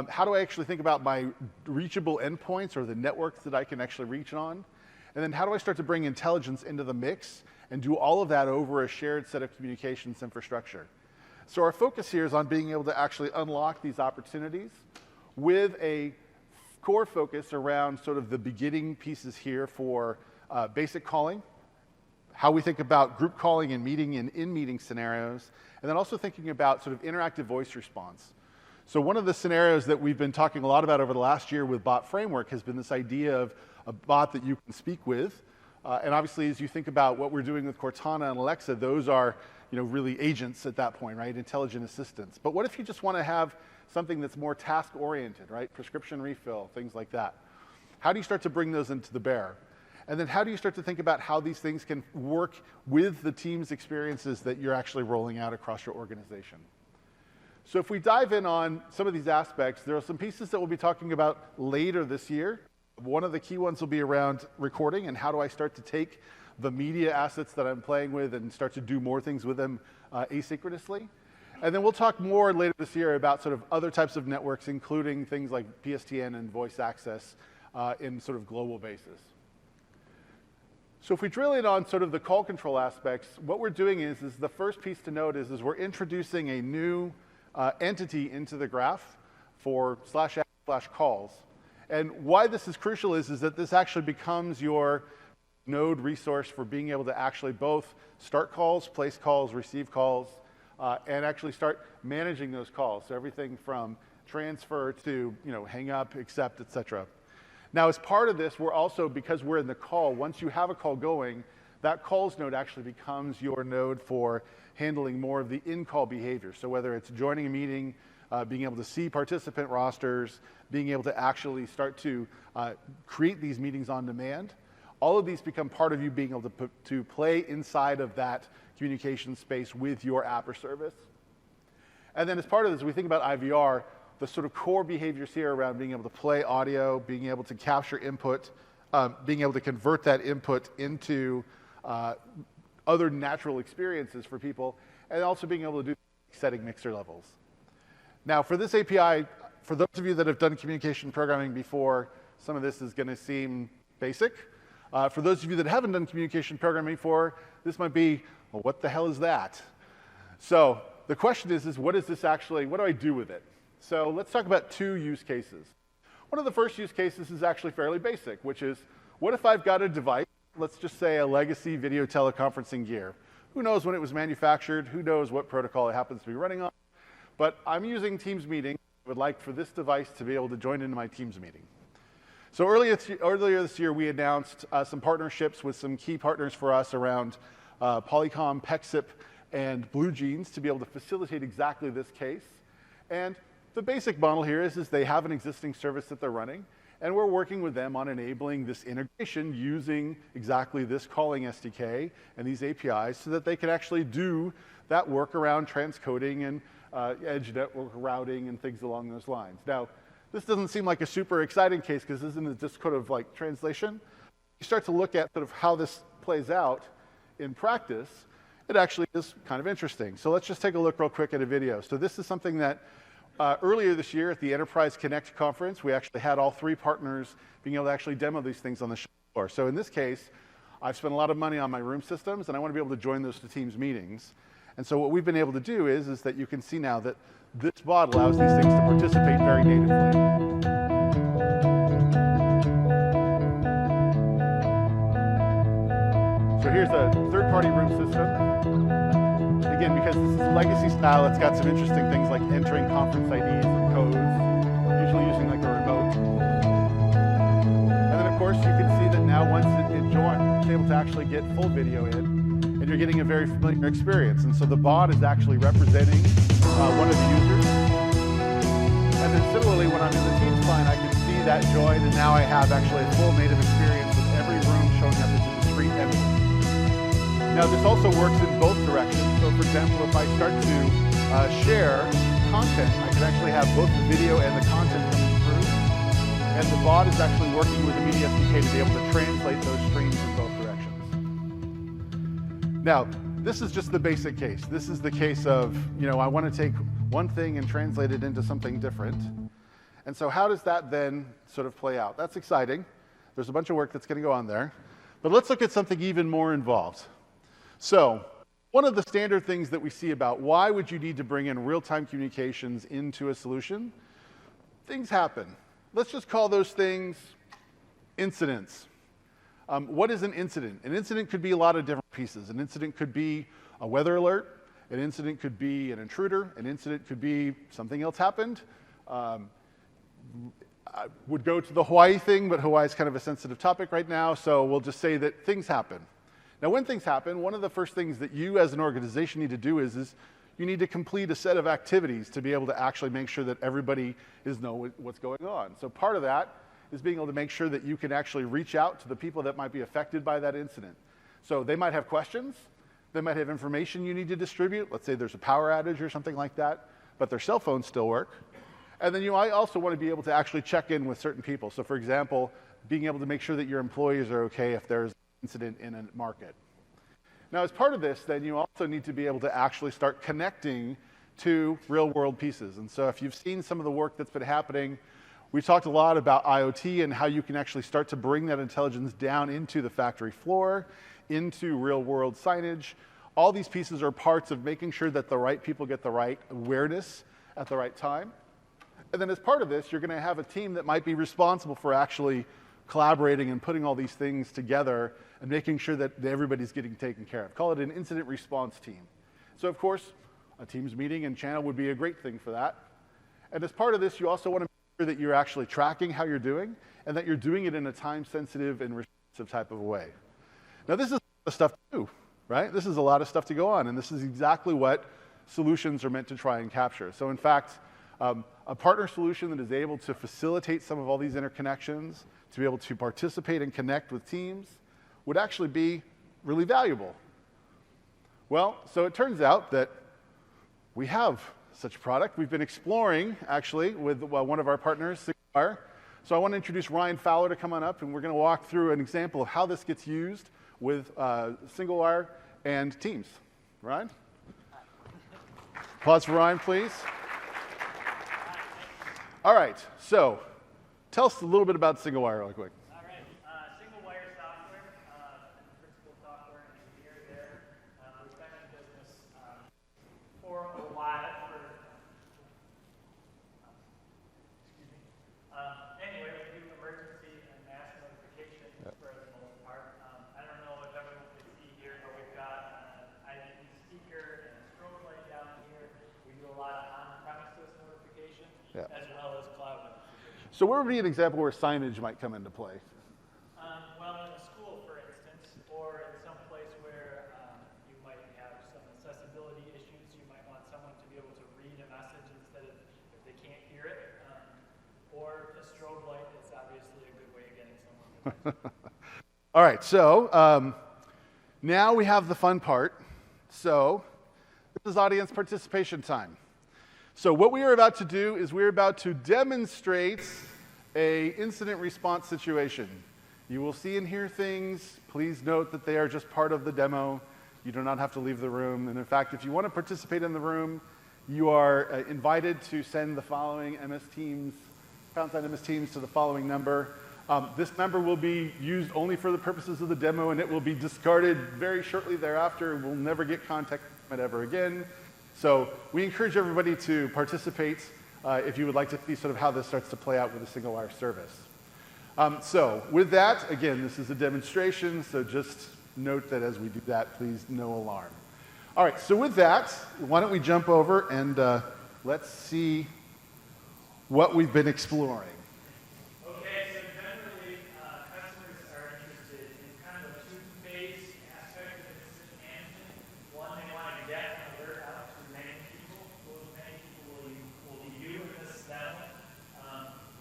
How do I actually think about my reachable endpoints or the networks that I can actually reach on? And then how do I start to bring intelligence into the mix and do all of that over a shared set of communications infrastructure? So our focus here is on being able to actually unlock these opportunities with a core focus around sort of the beginning pieces here for basic calling, how we think about group calling and meeting and in-meeting scenarios, and then also thinking about sort of interactive voice response. So one of the scenarios that we've been talking a lot about over the last year with Bot Framework has been this idea of a bot that you can speak with. And obviously, as you think about what we're doing with Cortana and Alexa, those are really agents at that point, right? Intelligent assistants. But what if you just want to have something that's more task-oriented, right? Prescription refill, things like that. How do you start to bring those into the bear? And then how do you start to think about how these things can work with the team's experiences that you're actually rolling out across your organization? So if we dive in on some of these aspects, there are some pieces that we'll be talking about later this year. One of the key ones will be around recording and how do I start to take the media assets that I'm playing with and start to do more things with them asynchronously. And then we'll talk more later this year about sort of other types of networks, including things like PSTN and voice access in sort of global basis. So if we drill in on sort of the call control aspects, what we're doing is the first piece to note is we're introducing a new entity into the Graph for /app/calls. And why this is crucial is that this actually becomes your node resource for being able to actually both start calls, place calls, receive calls, and actually start managing those calls. So everything from transfer to hang up, accept, et cetera. Now, as part of this, we're also, because we're in the call, once you have a call going, that calls node actually becomes your node for handling more of the in-call behavior. So whether it's joining a meeting, being able to see participant rosters, being able to actually start to create these meetings on demand, all of these become part of you being able to play inside of that communication space with your app or service. And then as part of this, we think about IVR, the sort of core behaviors here around being able to play audio, being able to capture input, being able to convert that input into other natural experiences for people, and also being able to do setting mixer levels. Now, for this API, for those of you that have done communication programming before, some of this is going to seem basic. For those of you that haven't done communication programming before, this might be, well, what the hell is that? So the question is what is this actually, what do I do with it? So let's talk about two use cases. One of the first use cases is actually fairly basic, which is, what if I've got a device, let's just say a legacy video teleconferencing gear. Who knows when it was manufactured? Who knows what protocol it happens to be running on? But I'm using Teams meeting. I would like for this device to be able to join into my Teams meeting. So earlier this year, we announced some partnerships with some key partners for us around Polycom, Pexip, and BlueJeans to be able to facilitate exactly this case. And the basic model here is they have an existing service that they're running, and we're working with them on enabling this integration using exactly this calling SDK and these APIs so that they can actually do that work around transcoding and edge network routing and things along those lines. Now, this doesn't seem like a super exciting case because this isn't just kind of like translation. You start to look at sort of how this plays out in practice, it actually is kind of interesting. So let's just take a look real quick at a video. So this is something that earlier this year at the Enterprise Connect conference, we actually had all three partners being able to actually demo these things on the show floor. So in this case, I've spent a lot of money on my room systems, and I want to be able to join those to Teams meetings. And so what we've been able to do is that you can see now that this bot allows these things to participate very natively. So here's a third-party room system. Again, because this is legacy style, it's got some interesting things like entering conference IDs and codes, usually using like a remote. And then of course you can see that now once it joins, it's able to actually get full video in, and you're getting a very familiar experience. And so the bot is actually representing one of the users. And then similarly, when I'm in the Teams client, I can see that join, and now I have actually a full native experience with every room showing up as a discrete entity. Now, this also works in both directions. So, for example, if I start to share content, I can actually have both the video and the content coming through. And the bot is actually working with the Media SDK to be able to translate those streams in both directions. Now, this is just the basic case. This is the case of, I want to take one thing and translate it into something different. And so how does that then sort of play out? That's exciting. There's a bunch of work that's going to go on there. But let's look at something even more involved. So one of the standard things that we see about why would you need to bring in real-time communications into a solution? Things happen. Let's just call those things incidents. What is an incident? An incident could be a lot of different pieces. An incident could be a weather alert. An incident could be an intruder. An incident could be something else happened. I would go to the Hawaii thing, but Hawaii is kind of a sensitive topic right now, so we'll just say that things happen. Now, when things happen, one of the first things that you as an organization need to do is you need to complete a set of activities to be able to actually make sure that everybody knows what's going on. So part of that is being able to make sure that you can actually reach out to the people that might be affected by that incident. So they might have questions. They might have information you need to distribute. Let's say there's a power outage or something like that, but their cell phones still work. And then you might also want to be able to actually check in with certain people. So for example, being able to make sure that your employees are okay if there's incident in a market. Now, as part of this, then you also need to be able to actually start connecting to real-world pieces. And so if you've seen some of the work that's been happening, we've talked a lot about IoT and how you can actually start to bring that intelligence down into the factory floor, into real-world signage. All these pieces are parts of making sure that the right people get the right awareness at the right time. And then as part of this, you're going to have a team that might be responsible for actually collaborating and putting all these things together and making sure that everybody's getting taken care of. Call it an incident response team. So of course, a Teams meeting and channel would be a great thing for that. And as part of this, you also want to make sure that you're actually tracking how you're doing and that you're doing it in a time-sensitive and responsive type of a way. Now this is a lot of stuff to do, right? This is a lot of stuff to go on, and this is exactly what solutions are meant to try and capture. So in fact, a partner solution that is able to facilitate some of all these interconnections, to be able to participate and connect with teams, would actually be really valuable. Well, so it turns out that we have such a product. We've been exploring, actually, with one of our partners, Signify. So I want to introduce Ryan Fowler to come on up, and we're going to walk through an example of how this gets used with SingleWire and Teams. Ryan? Applause for Ryan, please. All right, so tell us a little bit about SingleWire real quick. All right, SingleWire software, principal software engineer there. We've been in business for a while. Anyway, we do emergency and mass notification for the most part. I don't know if everyone can see here, but we've got IDP speaker and strobe light down here. We do a lot of on-premises notification as well as cloud notification. So where would be an example where signage might come into play? Well, in a school, for instance, or in some place where you might have some accessibility issues, you might want someone to be able to read a message instead of if they can't hear it. Or a strobe light is obviously a good way of getting someone. All right, so now we have the fun part. So this is audience participation time. So what we are about to do is we're about to demonstrate a incident response situation. You will see and hear things. Please note that they are just part of the demo. You do not have to leave the room. And in fact, if you want to participate in the room, you are invited to send the following MS Teams, # MS Teams to the following number. This number will be used only for the purposes of the demo, and it will be discarded very shortly thereafter. We'll never get contact from it ever again. So we encourage everybody to participate if you would like to see sort of how this starts to play out with a SingleWire service. So with that, again, this is a demonstration, so just note that as we do that, please, no alarm. All right, so with that, why don't we jump over and let's see what we've been exploring. Okay, so generally, customers are interested in kind of a two-phase aspect of the decision management. One, they want to get an alert out to many people. Those many people will be viewing this demo.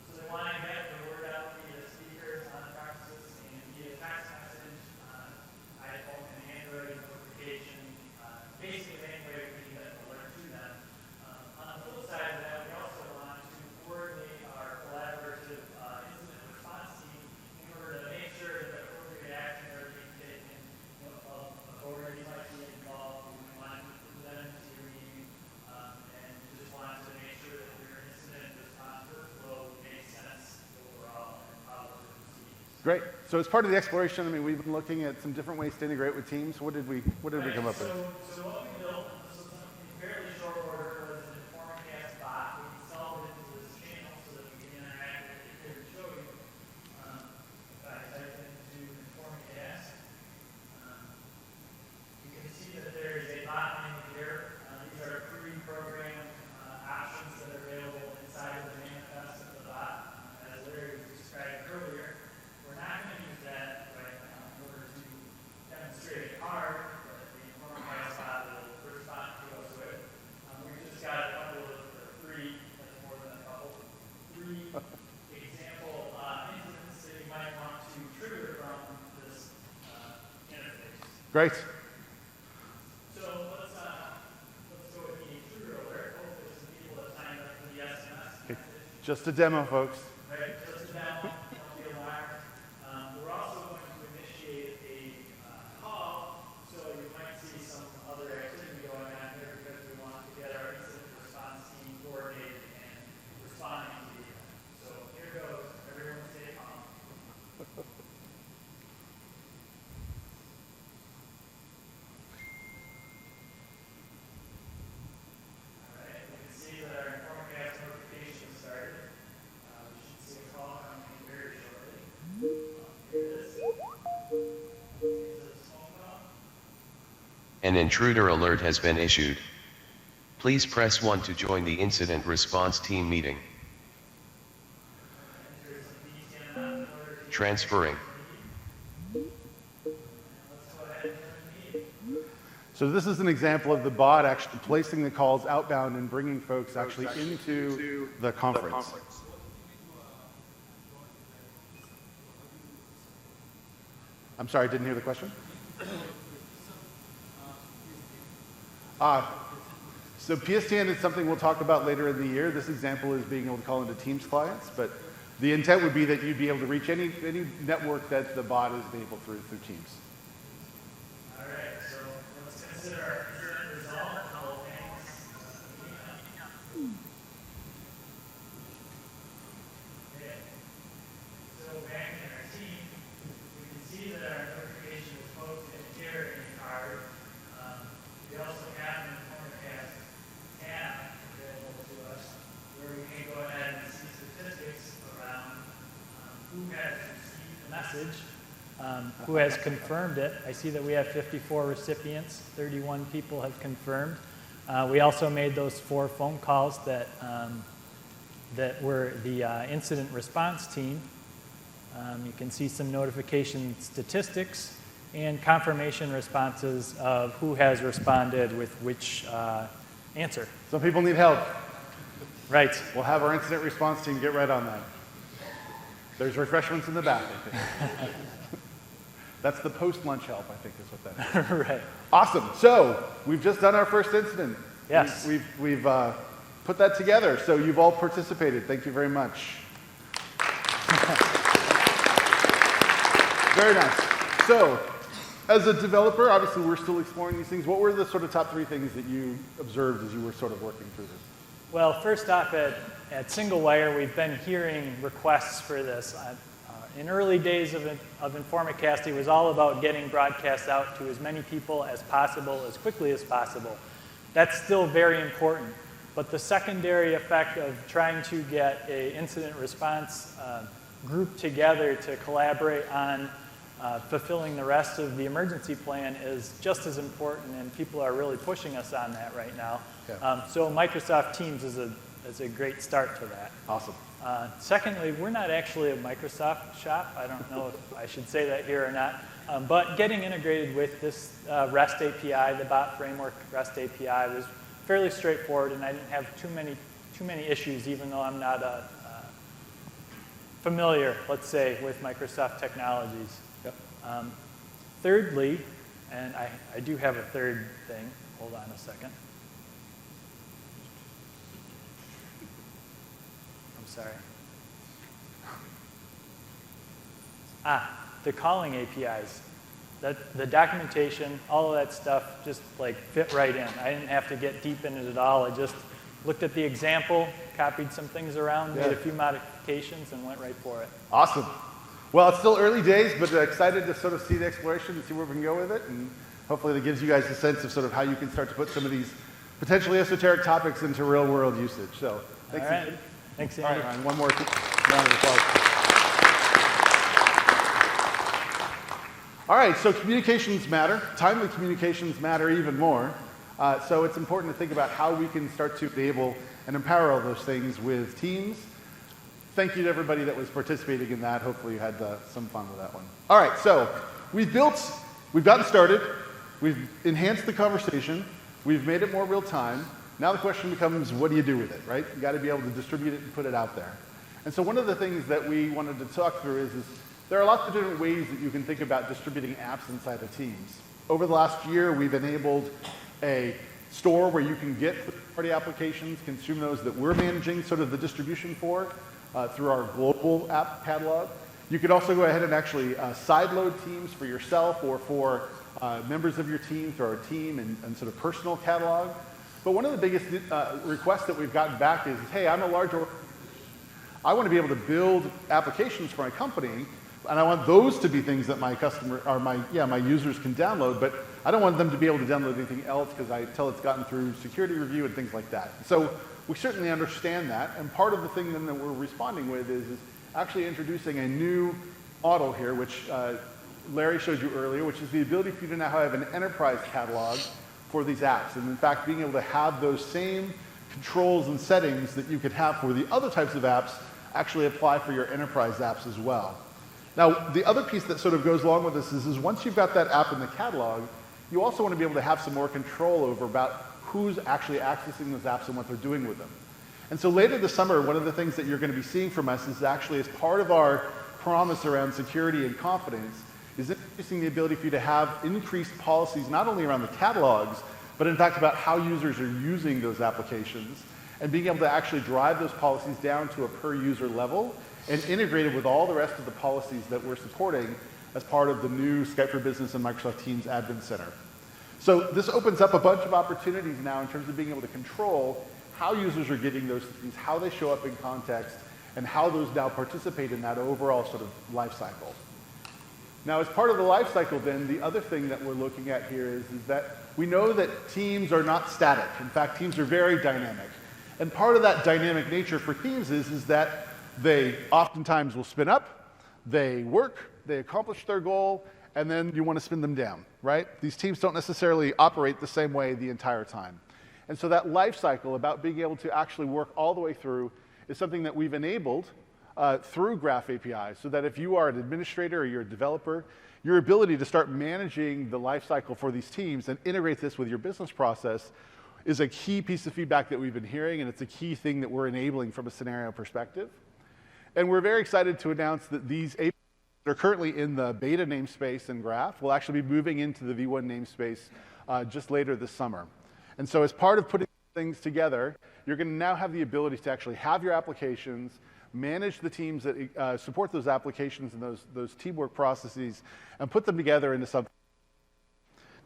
So they want to get the word out via speakers on premises and via text message, iPhone and Android notification, basically any way we can get an alert to them. On the flip side of that, we also want to coordinate our collaborative incident response team in order to make sure that appropriate action are being taken. Authorities might be involved. We want to put them into your meeting, and just want to make sure that your incident response workflow makes sense overall and follows the procedures. Great. So as part of the exploration, I mean, we've been looking at some different ways to integrate with Teams. What did we come up with? So what we built, this was something in fairly short order, was an Informcast bot. We installed it into this channel so that we can interact with it here to show you. If I type into Informcast, you can see that there is a bot menu here. These are pre-programmed options that are available inside of the manifest of the bot. As Larry described earlier, we're not going to use that right now in order to demonstrate it hard, but the Informcast bot will respond to us with. We've just got a couple of three, that's more than a couple, three example incidents that you might want to trigger from this interface. Great. So let's go with the trigger alert. Hopefully some people have signed up for the SMS message. Just a demo, folks. Right, just a demo, don't be alarmed. We're also going to initiate a call, so you might see some other activity going on here because we want to get our incident response team coordinated and responding to the event. So here goes, everyone stay calm. All right, we can see that our Informcast notification started. We should see a call coming in very shortly. Here it is. Is it a phone call? An intruder alert has been issued. Please press 1 to join the incident response team meeting. There's some BTN on order. Transferring. Let's go ahead and join the meeting. So this is an example of the bot actually placing the calls outbound and bringing folks actually into the conference. I'm sorry, I didn't hear the question. So PSTN is something we'll talk about later in the year. This example is being able to call into Teams clients, but the intent would be that you'd be able to reach any network that the bot is enabled through Teams. consider our incident resolved and how things okay. So back in our team, we can see that our notification was posted here in the card. We also have an InformaCast tab available to us where we can go ahead and see statistics around who has received the message, who has confirmed it. I see that we have 54 recipients, 31 people have confirmed. We also made those 4 phone calls that were the incident response team. You can see some notification statistics and confirmation responses of who has responded with which answer. Some people need help. Right. We'll have our incident response team get right on that. There's refreshments in the back, I think. That's the post-lunch help, I think is what that is. Right. Awesome. So we've just done our first incident. Yes. We've put that together. So you've all participated. Thank you very much. Very nice. So as a developer, obviously we're still exploring these things. What were the sort of top 3 things that you observed as you were sort of working through this? Well, first off, at SingleWire, we've been hearing requests for this. In early days of InformaCast, it was all about getting broadcasts out to as many people as possible, as quickly as possible. That's still very important. But the secondary effect of trying to get an incident response group together to collaborate on fulfilling the rest of the emergency plan is just as important, and people are really pushing us on that right now. Yeah. So Microsoft Teams is a great start to that. Awesome. Secondly, we're not actually a Microsoft shop. I don't know if I should say that here or not. But getting integrated with this REST API, the Bot Framework REST API, was fairly straightforward, and I didn't have too many issues, even though I'm not familiar, let's say, with Microsoft technologies. Yep. Thirdly, and I do have a third thing. Hold on a second. I'm sorry. The calling APIs. The documentation, all of that stuff just like fit right in. I didn't have to get deep in it at all. I just looked at the example, copied some things around, made a few modifications, and went right for it. Awesome. Well, it's still early days, but excited to sort of see the exploration and see where we can go with it. And hopefully that gives you guys a sense of sort of how you can start to put some of these potentially esoteric topics into real world usage. So thanks. All right. Thanks, Andy. All right, Ryan, one more round of applause. All right, so communications matter. Timely communications matter even more. So it's important to think about how we can start to enable and empower all those things with Teams. Thank you to everybody that was participating in that. Hopefully you had some fun with that one. All right, so we've gotten started, we've enhanced the conversation, we've made it more real time. Now the question becomes, what do you do with it, right? You got to be able to distribute it and put it out there. And so one of the things that we wanted to talk through is there are lots of different ways that you can think about distributing apps inside of Teams. Over the last year, we've enabled a store where you can get third-party applications, consume those that we're managing sort of the distribution for through our global app catalog. You could also go ahead and actually sideload Teams for yourself or for members of your team through our team and sort of personal catalog. But one of the biggest requests that we've gotten back is, hey, I'm a large organization. I want to be able to build applications for my company, and I want those to be things that my customer or my users can download, but I don't want them to be able to download anything else until it's gotten through security review and things like that. So we certainly understand that, and part of the thing then that we're responding with is actually introducing a new model here, which Larry showed you earlier, which is the ability for you to now have an enterprise catalog for these apps. And in fact, being able to have those same controls and settings that you could have for the other types of apps actually apply for your enterprise apps as well. Now, the other piece that sort of goes along with this is once you've got that app in the catalog, you also want to be able to have some more control over about who's actually accessing those apps and what they're doing with them. And so later this summer, one of the things that you're going to be seeing from us is actually as part of our promise around security and confidence is introducing the ability for you to have increased policies not only around the catalogs, but in fact about how users are using those applications and being able to actually drive those policies down to a per user level and integrate it with all the rest of the policies that we're supporting as part of the new Skype for Business and Microsoft Teams Admin Center. So this opens up a bunch of opportunities now in terms of being able to control how users are getting those things, how they show up in context, and how those now participate in that overall sort of life cycle. Now, as part of the life cycle, then, the other thing that we're looking at here is that we know that teams are not static. In fact, teams are very dynamic. And part of that dynamic nature for teams is that they oftentimes will spin up, they work, they accomplish their goal, and then you want to spin them down, right? These teams don't necessarily operate the same way the entire time. And so that life cycle about being able to actually work all the way through is something that we've enabled through Graph API, so that if you are an administrator or you're a developer, your ability to start managing the life cycle for these teams and integrate this with your business process is a key piece of feedback that we've been hearing, and it's a key thing that we're enabling from a scenario perspective. And we're very excited to announce that these APIs that are currently in the beta namespace in Graph will actually be moving into the V1 namespace just later this summer. And so as part of putting things together, you're going to now have the ability to actually have your applications, manage the teams that support those applications and those teamwork processes, and put them together into something.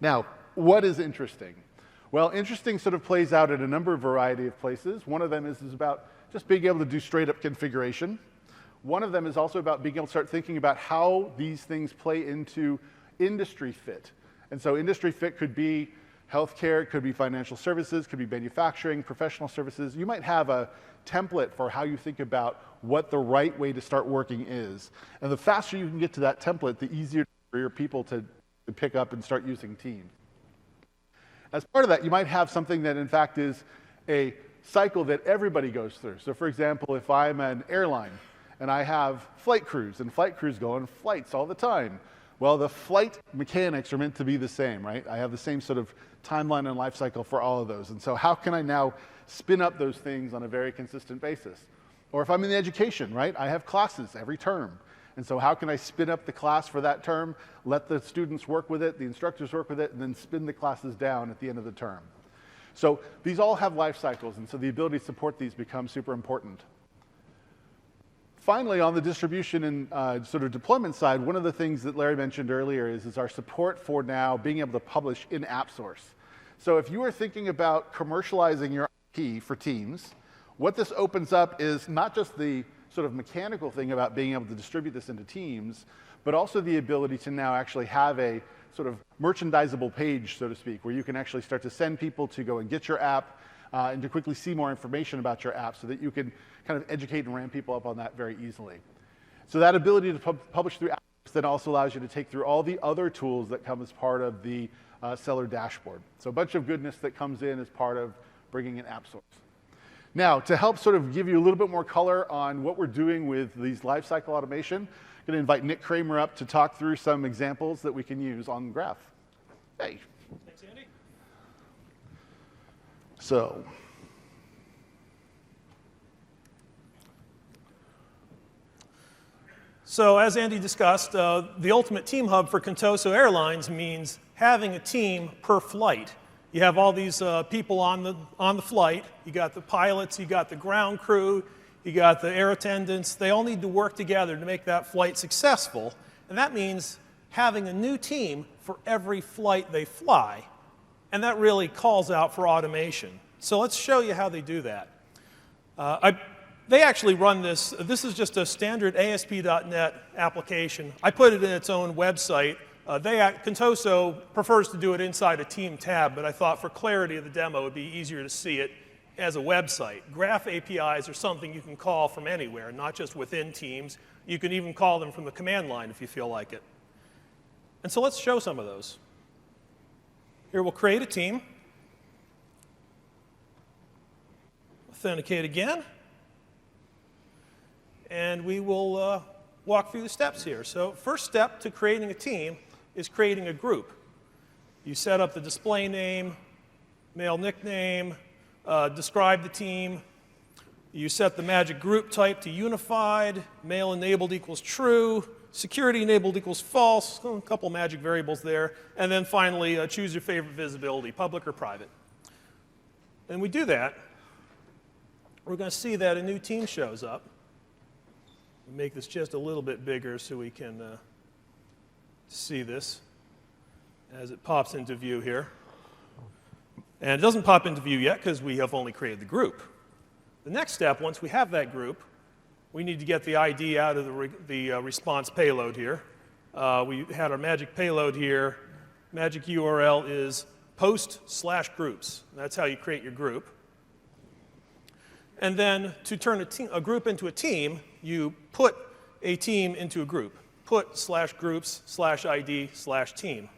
Now, what is interesting? Well, interesting sort of plays out at a number of variety of places. One of them is about just being able to do straight up configuration. One of them is also about being able to start thinking about how these things play into industry fit. And so industry fit could be healthcare, it could be financial services, could be manufacturing, professional services. You might have a template for how you think about what the right way to start working is. And the faster you can get to that template, the easier for your people to pick up and start using Teams. As part of that, you might have something that in fact is a cycle that everybody goes through. So for example, if I'm an airline and I have flight crews, and flight crews go on flights all the time, well, the flight mechanics are meant to be the same, right? I have the same sort of timeline and life cycle for all of those. And so how can I now spin up those things on a very consistent basis? Or if I'm in the education, right? I have classes every term. And so how can I spin up the class for that term, let the students work with it, the instructors work with it, and then spin the classes down at the end of the term? So these all have life cycles, and so the ability to support these becomes super important. Finally, on the distribution and sort of deployment side, one of the things that Larry mentioned earlier is our support for now being able to publish in AppSource. So if you are thinking about commercializing your IP for Teams, what this opens up is not just the sort of mechanical thing about being able to distribute this into Teams, but also the ability to now actually have a sort of merchandisable page, so to speak, where you can actually start to send people to go and get your app and to quickly see more information about your app so that you can kind of educate and ramp people up on that very easily. So that ability to publish through AppSource then also allows you to take through all the other tools that come as part of the seller dashboard. So a bunch of goodness that comes in as part of bringing in AppSource. Now, to help sort of give you a little bit more color on what we're doing with these lifecycle automation, I'm going to invite Nick Kramer up to talk through some examples that we can use on Graph. Hey. Thanks, Andy. So, as Andy discussed, the ultimate team hub for Contoso Airlines means having a team per flight. You have all these people on the flight. You got the pilots, you got the ground crew, you got the air attendants. They all need to work together to make that flight successful. And that means having a new team for every flight they fly. And that really calls out for automation. So let's show you how they do that. They actually run this. This is just a standard ASP.NET application. I put it in its own website. Contoso prefers to do it inside a team tab, but I thought for clarity of the demo, it would be easier to see it as a website. Graph APIs are something you can call from anywhere, not just within Teams. You can even call them from the command line if you feel like it. And so let's show some of those. Here we'll create a team. Authenticate again. And we will walk through the steps here. So first step to creating a team is creating a group. You set up the display name, mail nickname, describe the team. You set the magic group type to unified, mail enabled equals true, security enabled equals false, a couple magic variables there, and then finally choose your favorite visibility, public or private. And we do that, we're going to see that a new team shows up. Make this just a little bit bigger so we can see this as it pops into view here. And it doesn't pop into view yet because we have only created the group. The next step, once we have that group, we need to get the ID out of the response payload here. We had our magic payload here. Magic URL is post/groups. That's how you create your group. And then to turn a group into a team, you put a team into a group. Put/groups/ID/team.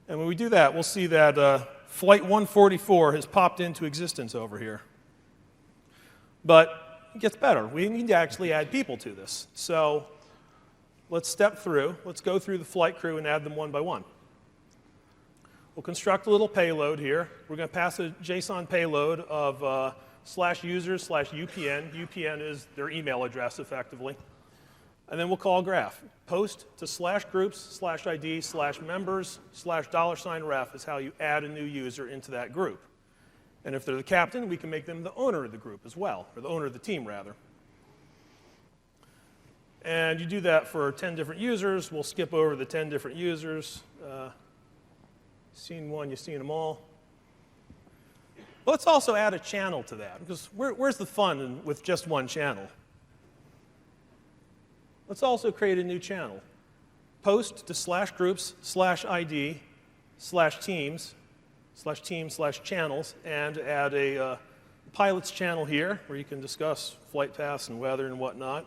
And when we do that, we'll see that Flight 144 has popped into existence over here. But it gets better. We need to actually add people to this. So let's step through. Let's go through the flight crew and add them one by one. We'll construct a little payload here. We're going to pass a JSON payload of /users/UPN. UPN is their email address, effectively. And then we'll call graph. Post to /groups/ID/members/$ref is how you add a new user into that group. And if they're the captain, we can make them the owner of the group as well, or the owner of the team, rather. And you do that for 10 different users. We'll skip over the 10 different users. Seen one, you've seen them all. Let's also add a channel to that, because where's the fun with just one channel? Let's also create a new channel. Post to /groups/ID/teams/team/channels, and add a pilots channel here where you can discuss flight paths and weather and whatnot.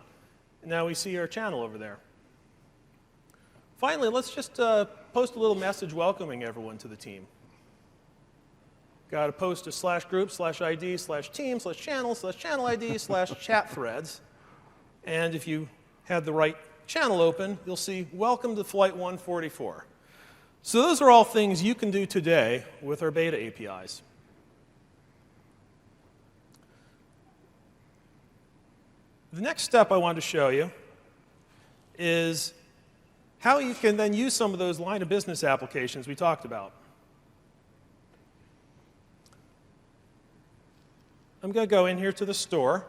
And now we see our channel over there. Finally, let's just post a little message welcoming everyone to the team. Got to post to /groups/ID/team/channel/channel ID/chat threads. And if you had the right channel open, you'll see welcome to Flight 144. So those are all things you can do today with our beta APIs. The next step I wanted to show you is how you can then use some of those line of business applications we talked about. I'm going to go in here to the store,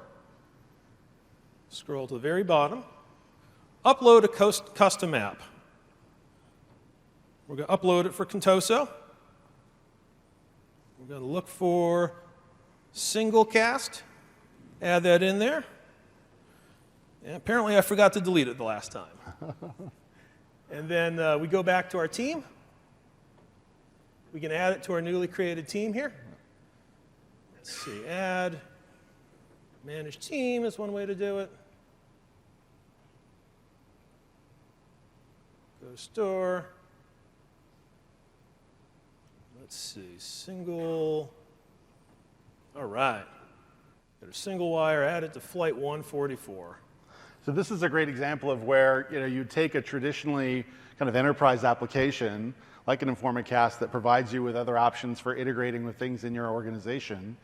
scroll to the very bottom, upload a custom app. We're going to upload it for Contoso. We're going to look for Singlecast, add that in there. And apparently I forgot to delete it the last time. And then we go back to our team. We can add it to our newly created team here. Let's see, add, manage team is one way to do it. Go to store. Let's see, single. All right. Got a single wire, add it to Flight 144. So this is a great example of where you take a traditionally kind of enterprise application like an Informacast that provides you with other options for integrating with things in your organization.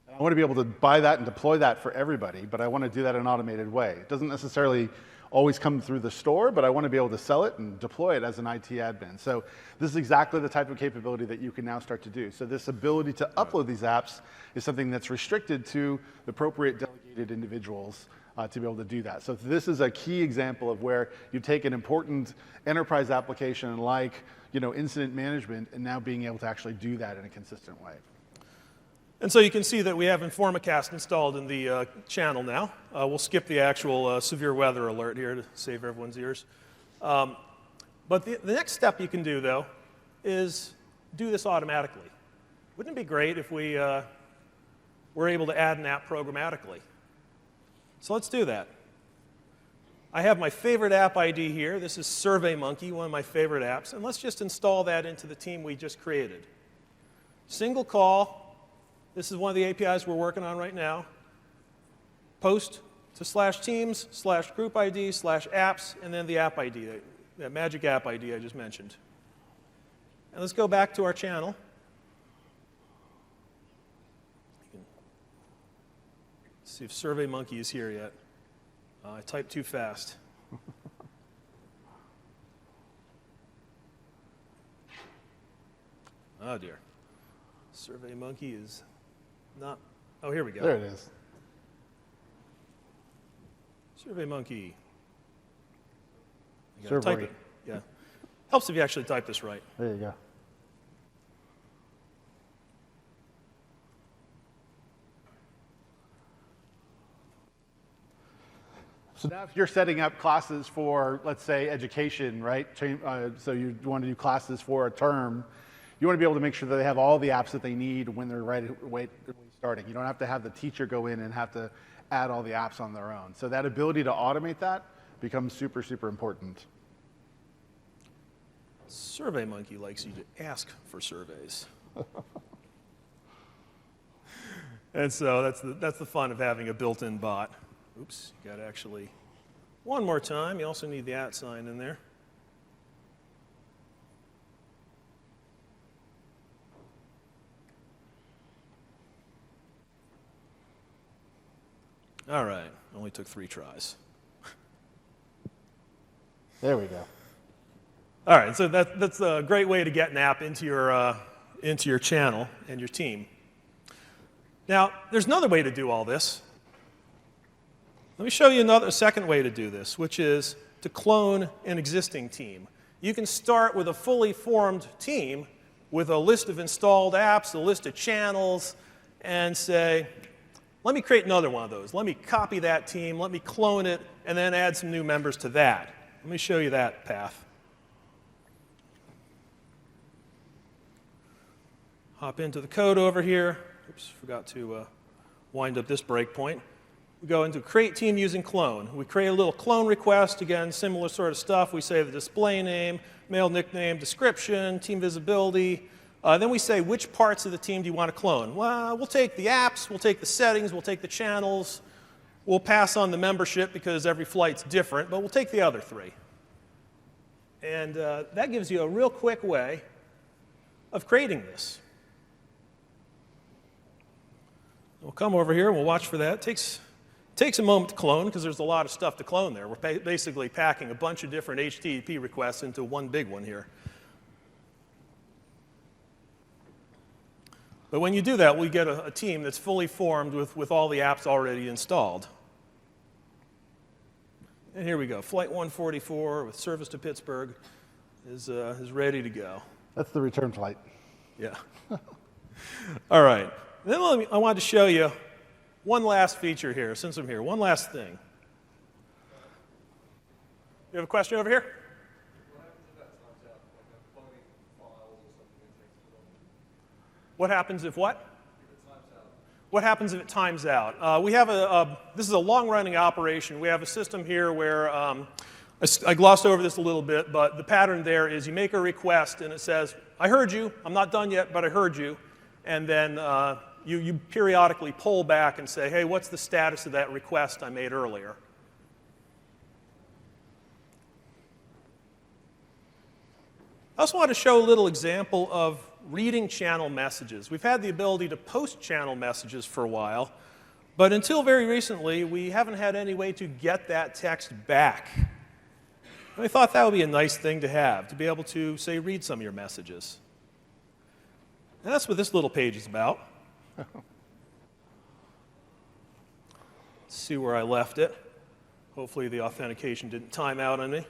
I want to be able to buy that and deploy that for everybody, but I want to do that in an automated way. It doesn't necessarily always come through the store, but I want to be able to sell it and deploy it as an IT admin. So this is exactly the type of capability that you can now start to do. So this ability to upload these apps is something that's restricted to the appropriate delegated individuals to be able to do that. So this is a key example of where you take an important enterprise application like incident management and now being able to actually do that in a consistent way. And so you can see that we have Informacast installed in the channel now. We'll skip the actual severe weather alert here to save everyone's ears. But the next step you can do, though, is do this automatically. Wouldn't it be great if we were able to add an app programmatically? So let's do that. I have my favorite app ID here. This is SurveyMonkey, one of my favorite apps. And let's just install that into the team we just created. Single call. This is one of the APIs we're working on right now. Post to /teams/group ID/apps, and then the app ID, that magic app ID I just mentioned. And let's go back to our channel. Let's see if SurveyMonkey is here yet. I typed too fast. Oh dear. SurveyMonkey is not. Oh, here we go. There it is. SurveyMonkey. You gotta Survey. type it. Yeah. Helps if you actually type this right. There you go. So now if you're setting up classes for, let's say, education, right? So you want to do classes for a term, you want to be able to make sure that they have all the apps that they need when they're starting. You don't have to have the teacher go in and have to add all the apps on their own. So that ability to automate that becomes super, super important. SurveyMonkey likes you to ask for surveys. And so that's the fun of having a built-in bot. Oops, you got to actually, one more time, you also need the @ sign in there. All right, only took 3 tries. There we go. All right, so that's a great way to get an app into your channel and your team. Now, there's another way to do all this. Let me show you a second way to do this, which is to clone an existing team. You can start with a fully formed team with a list of installed apps, a list of channels, and say, let me create another one of those. Let me copy that team, let me clone it, and then add some new members to that. Let me show you that path. Hop into the code over here. Oops, forgot to wind up this breakpoint. We go into create team using clone. We create a little clone request. Again, similar sort of stuff. We say the display name, male nickname, description, team visibility. Then we say which parts of the team do you want to clone. Well, we'll take the apps, we'll take the settings, we'll take the channels. We'll pass on the membership because every flight's different, but we'll take the other 3. And that gives you a real quick way of creating this. We'll come over here and we'll watch for that. It takes a moment to clone because there's a lot of stuff to clone there. We're basically packing a bunch of different HTTP requests into one big one here. But when you do that, we get a team that's fully formed with all the apps already installed. And here we go. Flight 144 with service to Pittsburgh is ready to go. That's the return flight. Yeah. All right. Then I wanted to show you one last feature here, since I'm here. One last thing. You have a question over here? What happens if what? What happens if it times out? We have this is a long-running operation. We have a system here where, I glossed over this a little bit, but the pattern there is you make a request and it says, I heard you, I'm not done yet, but I heard you. And then you periodically pull back and say, hey, what's the status of that request I made earlier? I also want to show a little example of reading channel messages. We've had the ability to post channel messages for a while, but until very recently, we haven't had any way to get that text back. And I thought that would be a nice thing to have, to be able to, say, read some of your messages. And that's what this little page is about. Let's see where I left it. Hopefully the authentication didn't time out on me.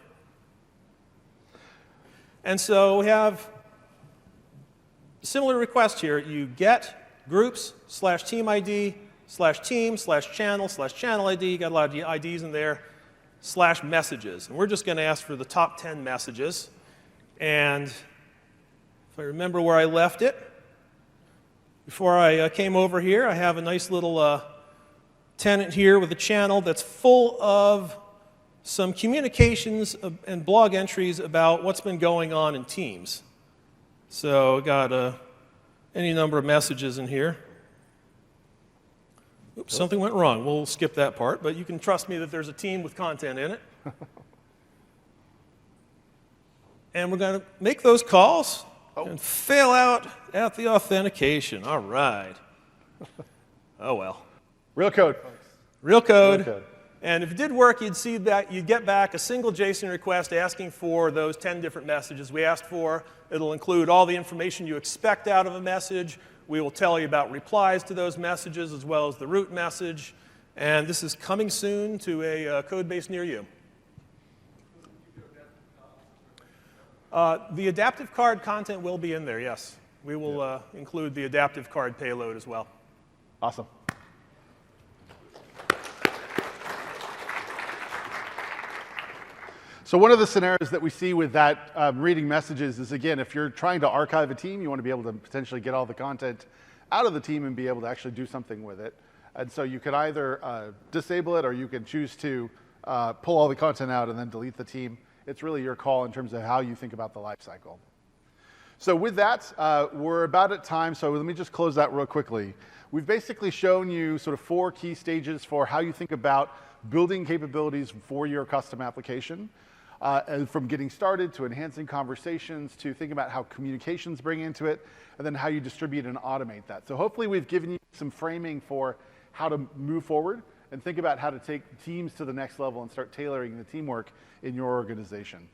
And so we have a similar request here. You get groups / team ID / team / channel ID. You got a lot of IDs in there / messages. And we're just going to ask for the top 10 messages. And if I remember where I left it, before I came over here, I have a nice little tenant here with a channel that's full of some communications and blog entries about what's been going on in teams. So I got any number of messages in here. Oops, something went wrong. We'll skip that part, but you can trust me that there's a team with content in it. And we're going to make those calls and fail out at the authentication. All right. Oh, well. Real code, folks. Real code. Real code. And if it did work, you'd see that you'd get back a single JSON request asking for those 10 different messages we asked for. It'll include all the information you expect out of a message. We will tell you about replies to those messages as well as the root message. And this is coming soon to a code base near you. The adaptive card content will be in there, yes. We will include the adaptive card payload as well. Awesome. So one of the scenarios that we see with that reading messages is, again, if you're trying to archive a team, you want to be able to potentially get all the content out of the team and be able to actually do something with it. And so you could either disable it, or you can choose to pull all the content out and then delete the team. It's really your call in terms of how you think about the life cycle. So with that, we're about at time, so let me just close that real quickly. We've basically shown you sort of 4 key stages for how you think about building capabilities for your custom application. And from getting started to enhancing conversations to thinking about how communications bring into it, and then how you distribute and automate that. So hopefully we've given you some framing for how to move forward and think about how to take teams to the next level and start tailoring the teamwork in your organization.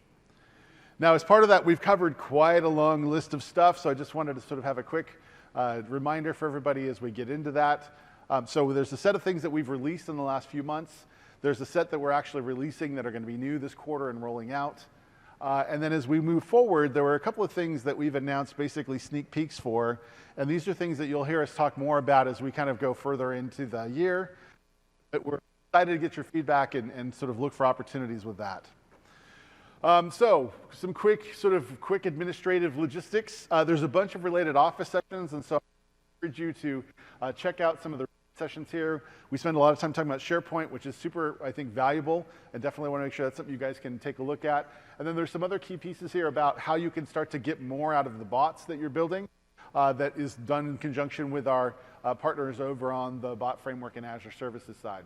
Now, as part of that, we've covered quite a long list of stuff, so I just wanted to sort of have a quick reminder for everybody as we get into that. So there's a set of things that we've released in the last few months. There's a set that we're actually releasing that are going to be new this quarter and rolling out. And then as we move forward, there were a couple of things that we've announced basically sneak peeks for. And these are things that you'll hear us talk more about as we kind of go further into the year. But we're excited to get your feedback and sort of look for opportunities with that. So some quick administrative logistics. There's a bunch of related office sessions, and so I encourage you to check out some of the sessions here. We spend a lot of time talking about SharePoint, which is super, I think, valuable, and definitely want to make sure that's something you guys can take a look at. And then there's some other key pieces here about how you can start to get more out of the bots that you're building that is done in conjunction with our partners over on the bot framework and Azure services side.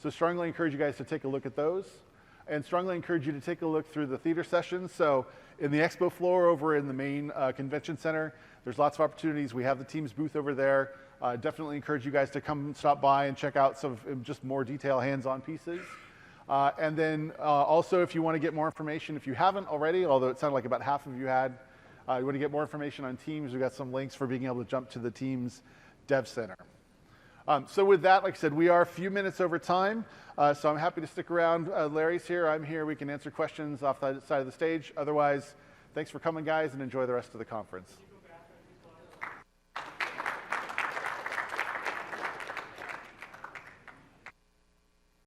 So strongly encourage you guys to take a look at those, and strongly encourage you to take a look through the theater sessions. So in the expo floor over in the main convention center, there's lots of opportunities. We have the Teams booth over there. Definitely encourage you guys to come stop by and check out some of just more detailed hands-on pieces. And then also, if you want to get more information, if you haven't already, although it sounded like about half of you had, you want to get more information on Teams, we've got some links for being able to jump to the Teams Dev Center. So with that, like I said, we are a few minutes over time, so I'm happy to stick around. Larry's here, I'm here, we can answer questions off the side of the stage. Otherwise, thanks for coming, guys, and enjoy the rest of the conference.